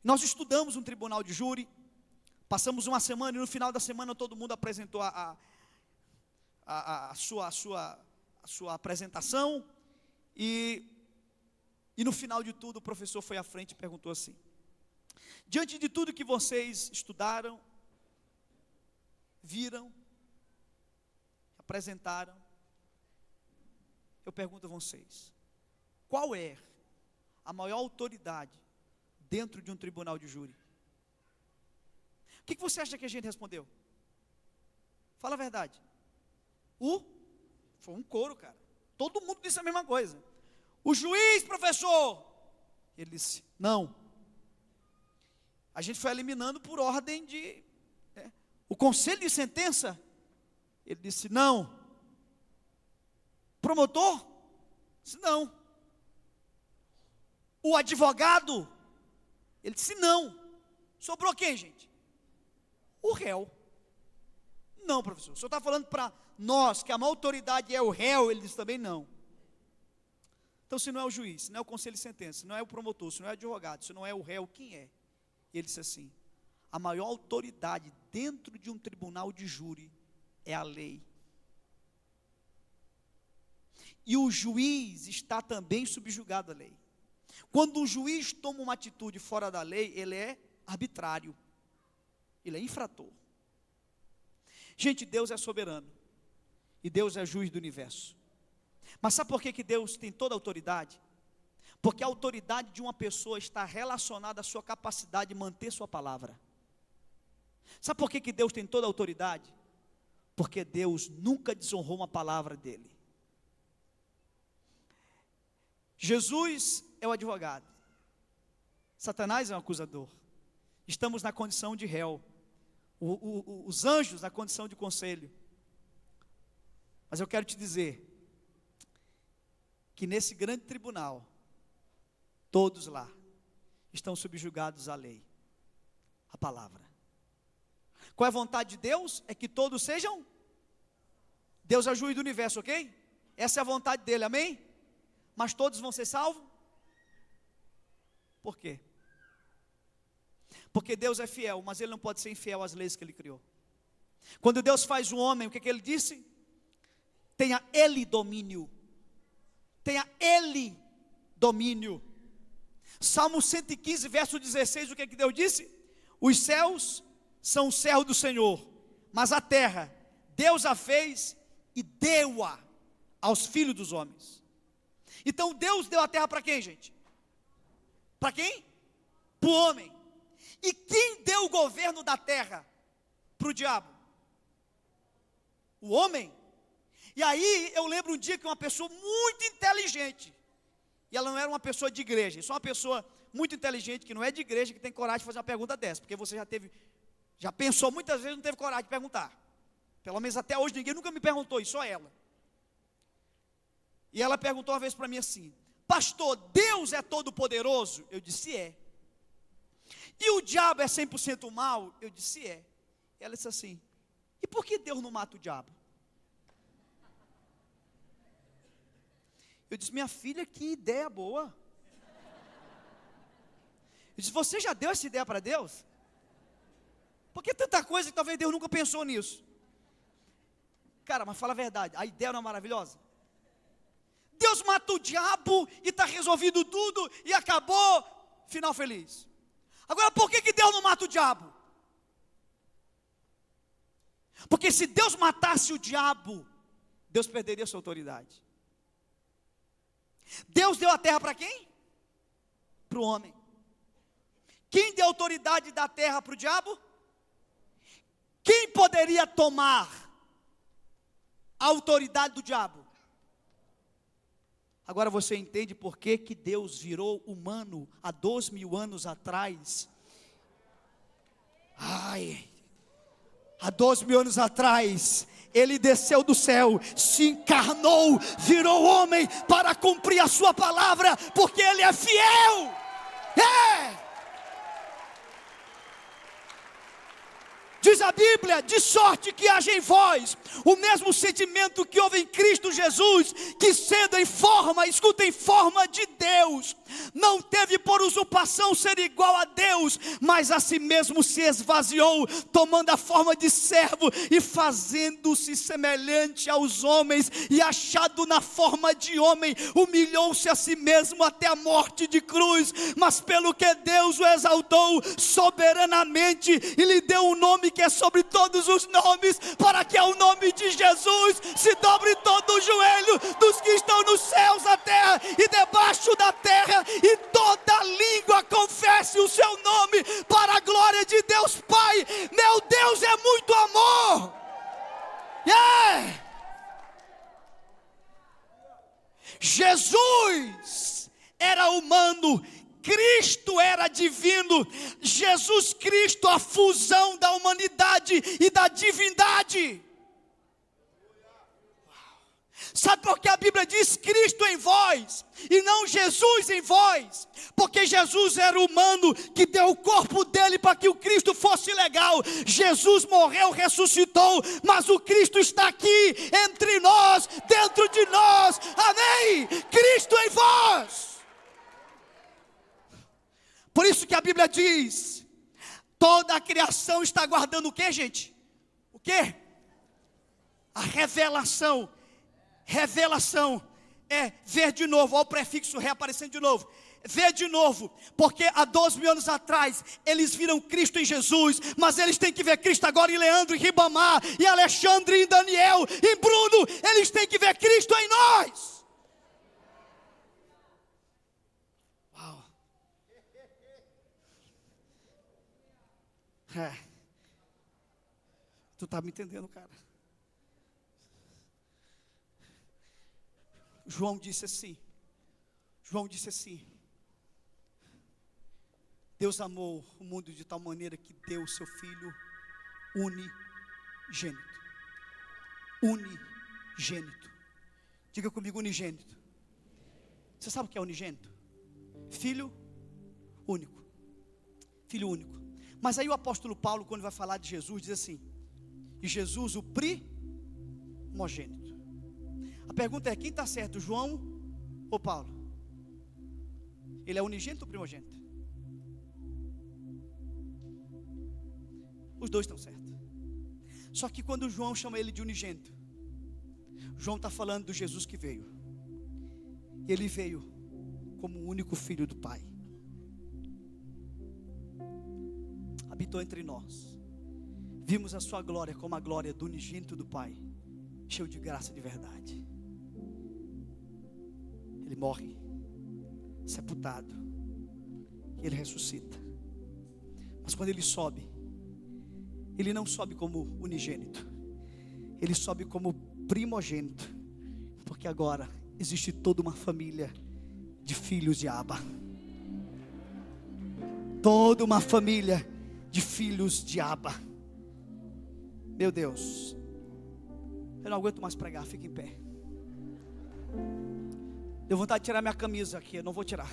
Nós estudamos um tribunal de júri, passamos uma semana, e no final da semana todo mundo apresentou a sua apresentação, e no final de tudo o professor foi à frente e perguntou assim: diante de tudo que vocês estudaram, viram, apresentaram, eu pergunto a vocês, qual é a maior autoridade dentro de um tribunal de júri? O que você acha que a gente respondeu? Fala a verdade. Foi um coro, cara. Todo mundo disse a mesma coisa. O juiz, professor. Ele disse: não. A gente foi eliminando por ordem de... O conselho de sentença. Ele disse: não. Promotor? Disse: não. O advogado? Ele disse: não. Sobrou quem, gente? O réu. Não, professor, o senhor está falando para nós que a maior autoridade é o réu? Ele disse também: não. Então, se não é o juiz, se não é o conselho de sentença, se não é o promotor, se não é o advogado, se não é o réu, quem é? E ele disse assim: a maior autoridade dentro de um tribunal de júri é a lei. E o juiz está também subjugado à lei. Quando um juiz toma uma atitude fora da lei, ele é arbitrário, ele é infrator. Gente, Deus é soberano, e Deus é juiz do universo. Mas sabe por que Deus tem toda a autoridade? Porque a autoridade de uma pessoa está relacionada à sua capacidade de manter sua palavra. Sabe por que Deus tem toda a autoridade? Porque Deus nunca desonrou uma palavra dele. Jesus é o advogado, Satanás é o acusador, estamos na condição de réu, os anjos na condição de conselho. Mas eu quero te dizer que nesse grande tribunal, todos lá estão subjugados à lei, à palavra. Qual é a vontade de Deus? É que todos sejam... Deus é o juiz do universo, ok? Essa é a vontade dele, amém? Mas todos vão ser salvos? Por quê? Porque Deus é fiel, mas Ele não pode ser infiel às leis que Ele criou. Quando Deus faz o homem, o que Ele disse? Tenha Ele domínio. Tenha Ele domínio. Salmo 115, verso 16, o que Deus disse? Os céus são o céu do Senhor, mas a terra, Deus a fez e deu-a aos filhos dos homens. Então Deus deu a terra para quem, gente? Para quem? Para o homem. E quem deu o governo da terra? Para o diabo? O homem. E aí eu lembro um dia que uma pessoa muito inteligente, e ela não era uma pessoa de igreja, só uma pessoa muito inteligente, que não é de igreja, que tem coragem de fazer uma pergunta dessa, porque você já pensou muitas vezes, não teve coragem de perguntar. Pelo menos até hoje ninguém nunca me perguntou isso, só ela. E ela perguntou uma vez para mim assim: pastor, Deus é todo poderoso? Eu disse: é. E o diabo é 100% mal? Eu disse: é. Ela disse assim: e por que Deus não mata o diabo? Eu disse: minha filha, que ideia boa. Eu disse: você já deu essa ideia para Deus? Porque tanta coisa que talvez Deus nunca pensou nisso. Cara, mas fala a verdade, a ideia não é maravilhosa? Deus mata o diabo e está resolvido tudo e acabou, final feliz. Agora, por que Deus não mata o diabo? Porque se Deus matasse o diabo, Deus perderia sua autoridade. Deus deu a terra para quem? Para o homem. Quem deu autoridade da terra para o diabo? Quem poderia tomar a autoridade do diabo? Agora você entende por que Deus virou humano há 2.000 anos atrás? Há 2.000 anos atrás, Ele desceu do céu, se encarnou, virou homem para cumprir a sua palavra, porque Ele é fiel. Diz a Bíblia, de sorte que haja em vós o mesmo sentimento que houve em Cristo Jesus, que sendo em forma, escuta, em forma de Deus, não teve por usurpação ser igual a Deus, mas a si mesmo se esvaziou, tomando a forma de servo e fazendo-se semelhante aos homens, e achado na forma de homem, humilhou-se a si mesmo até a morte de cruz, mas pelo que Deus o exaltou soberanamente e lhe deu um nome que é sobre todos os nomes, para que ao nome de Jesus se dobre todo o joelho dos que estão nos céus, na terra e debaixo da terra, e toda língua confesse o seu nome, para a glória de Deus Pai. Meu Deus é muito amor. Jesus era humano, Cristo era divino. Jesus Cristo, a fusão da humanidade e da divindade. Sabe por que a Bíblia diz Cristo em vós e não Jesus em vós? Porque Jesus era humano, que deu o corpo dele para que o Cristo fosse legal. Jesus morreu, ressuscitou, mas o Cristo está aqui entre nós, dentro de nós. Amém? Cristo em vós. Por isso que a Bíblia diz, toda a criação está aguardando o que, gente? O que? A revelação. Revelação é ver de novo, olha o prefixo reaparecendo de novo. Ver de novo, porque há 2.000 anos atrás, eles viram Cristo em Jesus, mas eles têm que ver Cristo agora em Leandro, em Ribamar, em Alexandre, em Daniel, em Bruno. Eles têm que ver Cristo em nós. Tu tá me entendendo, cara? João disse assim, Deus amou o mundo de tal maneira que deu o seu Filho unigênito. Diga comigo, unigênito. Você sabe o que é unigênito? Filho único. Mas aí o apóstolo Paulo, quando vai falar de Jesus, diz assim: e Jesus o primogênito. A pergunta é, quem está certo, João ou Paulo? Ele é unigênito ou primogênito? Os dois estão certos. Só que quando João chama ele de unigênito, João está falando do Jesus que veio. E ele veio como o único filho do Pai. Habitou entre nós. Vimos a sua glória como a glória do unigênito do Pai, cheio de graça e de verdade. Ele morre, sepultado, e ele ressuscita. Mas quando ele sobe, ele não sobe como unigênito, ele sobe como primogênito, porque agora existe toda uma família de filhos de Abba. Toda uma família de filhos de Abba. Meu Deus, eu não aguento mais pregar, fica em pé. Deu vontade de tirar minha camisa aqui, eu não vou tirar.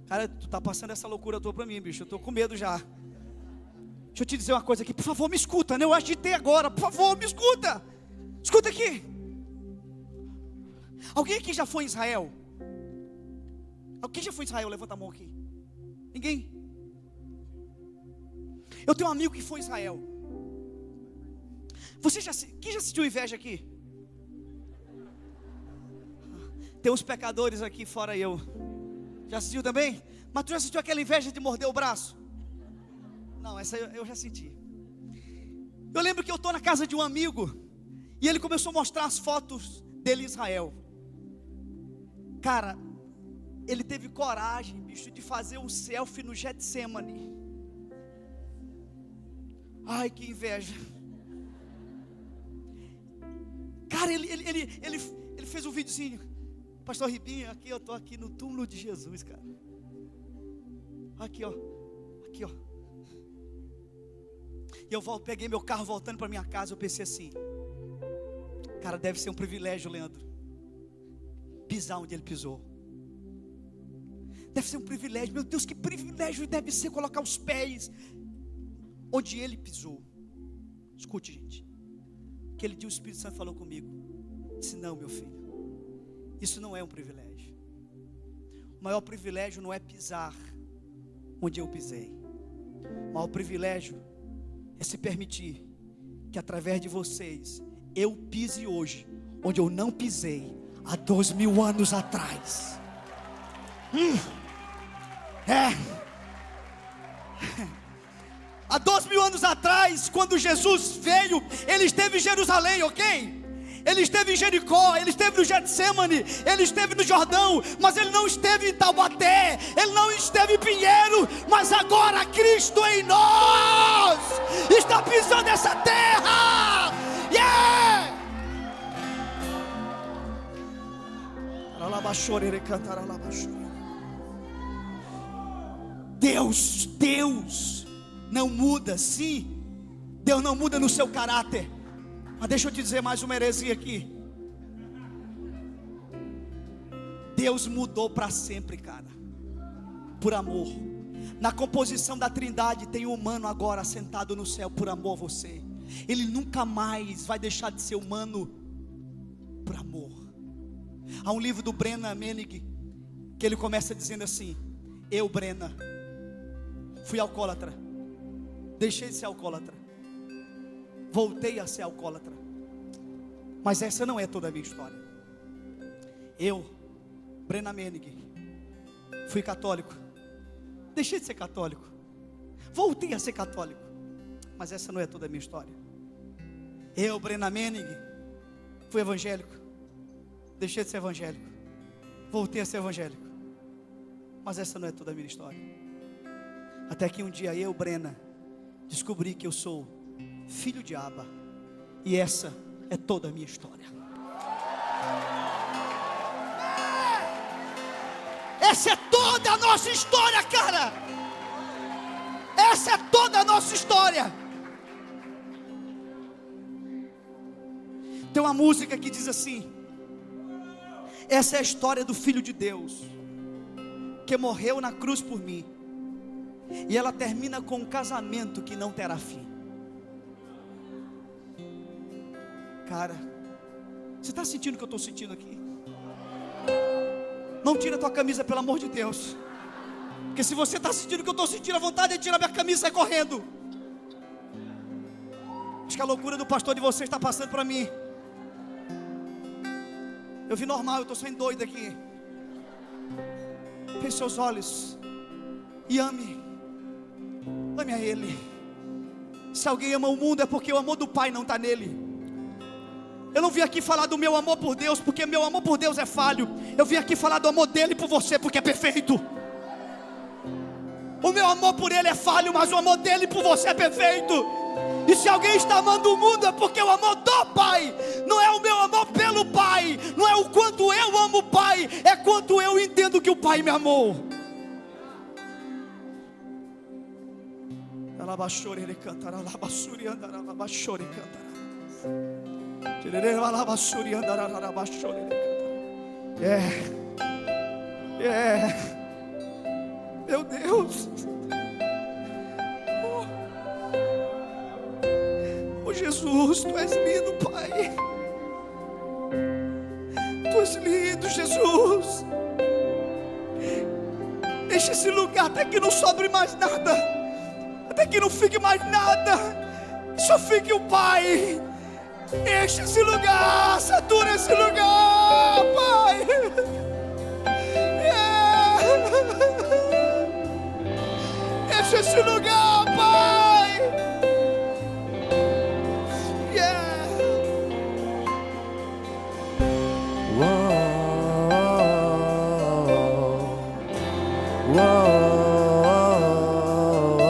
Cara, tu tá passando essa loucura toda pra mim, bicho, eu tô com medo já. Deixa eu te dizer uma coisa aqui, por favor me escuta, né? Eu agitei agora, por favor me escuta. Escuta aqui. Alguém aqui já foi em Israel? Alguém já foi em Israel? Levanta a mão aqui. Ninguém? Eu tenho um amigo que foi em Israel. Quem já assistiu Inveja aqui? Tem uns pecadores aqui fora eu. Já assistiu também? Mas tu já assistiu aquela inveja de morder o braço? Não, essa eu já senti. Eu lembro que eu estou na casa de um amigo e ele começou a mostrar as fotos dele em Israel. Cara, ele teve coragem, bicho, de fazer um selfie no Getsemane. Ai, que inveja. Cara, ele fez um videozinho. Pastor Ribinho, aqui eu estou aqui no túmulo de Jesus, cara. Aqui, ó. Aqui, ó. E eu peguei meu carro voltando para minha casa. Eu pensei assim: cara, deve ser um privilégio, Leandro, pisar onde ele pisou. Deve ser um privilégio. Meu Deus, que privilégio deve ser colocar os pés onde ele pisou. Escute, gente. Aquele dia o Espírito Santo falou comigo. Disse: não, meu filho, isso não é um privilégio. O maior privilégio não é pisar onde eu pisei. O maior privilégio é se permitir que através de vocês eu pise hoje onde eu não pisei há 2000 anos atrás. Há 2000 anos atrás, quando Jesus veio, ele esteve em Jerusalém, ok? Ele esteve em Jericó, ele esteve no Getsemane, ele esteve no Jordão, mas ele não esteve em Taubaté, ele não esteve em Pinheiro, mas agora Cristo em nós está pisando essa terra. Yeah! Deus não muda, sim. Deus não muda no seu caráter. Mas deixa eu te dizer mais uma heresia aqui. Deus mudou para sempre, cara, por amor. Na composição da Trindade tem um humano agora sentado no céu por amor a você. Ele nunca mais vai deixar de ser humano por amor. Há um livro do Brennan Manning que ele começa dizendo assim: eu, Brennan, fui alcoólatra, deixei de ser alcoólatra, voltei a ser alcoólatra, mas essa não é toda a minha história. Eu, Brennan Manning, fui católico, deixei de ser católico, voltei a ser católico, mas essa não é toda a minha história. Eu, Brennan Manning, fui evangélico, deixei de ser evangélico, voltei a ser evangélico, mas essa não é toda a minha história. Até que um dia eu, Brennan, descobri que eu sou filho de Abba, e essa é toda a minha história. Essa é toda a nossa história, cara. Essa é toda a nossa história. Tem uma música que diz assim: essa é a história do Filho de Deus, que morreu na cruz por mim. E ela termina com um casamento que não terá fim. Cara, você está sentindo o que eu estou sentindo aqui? Não tira a tua camisa, pelo amor de Deus. Porque se você está sentindo o que eu estou sentindo, a vontade é tirar minha camisa e sair correndo. Acho que a loucura do pastor de vocês está passando para mim. Eu vi normal, eu estou saindo doido aqui. Feche seus olhos e ame a Ele. Se alguém ama o mundo é porque o amor do Pai não está nele. Eu não vim aqui falar do meu amor por Deus, porque meu amor por Deus é falho. Eu vim aqui falar do amor dele por você, porque é perfeito. O meu amor por ele é falho, mas o amor dele por você é perfeito. E se alguém está amando o mundo é porque o amor do Pai não é o meu amor pelo Pai, não é o quanto eu amo o Pai, é quanto eu entendo que o Pai me amou. Ele cantará, alabassuri andará, alabassuri cantará. Meu Deus, oh Jesus, Tu és lindo, Pai. Tu és lindo, Jesus. Deixa esse lugar até que não sobre mais nada, até que não fique mais nada, só fique o Pai. Enche esse lugar, satura esse lugar, Pai. Yeah. Enche esse lugar, Pai. Yeah. Whoa.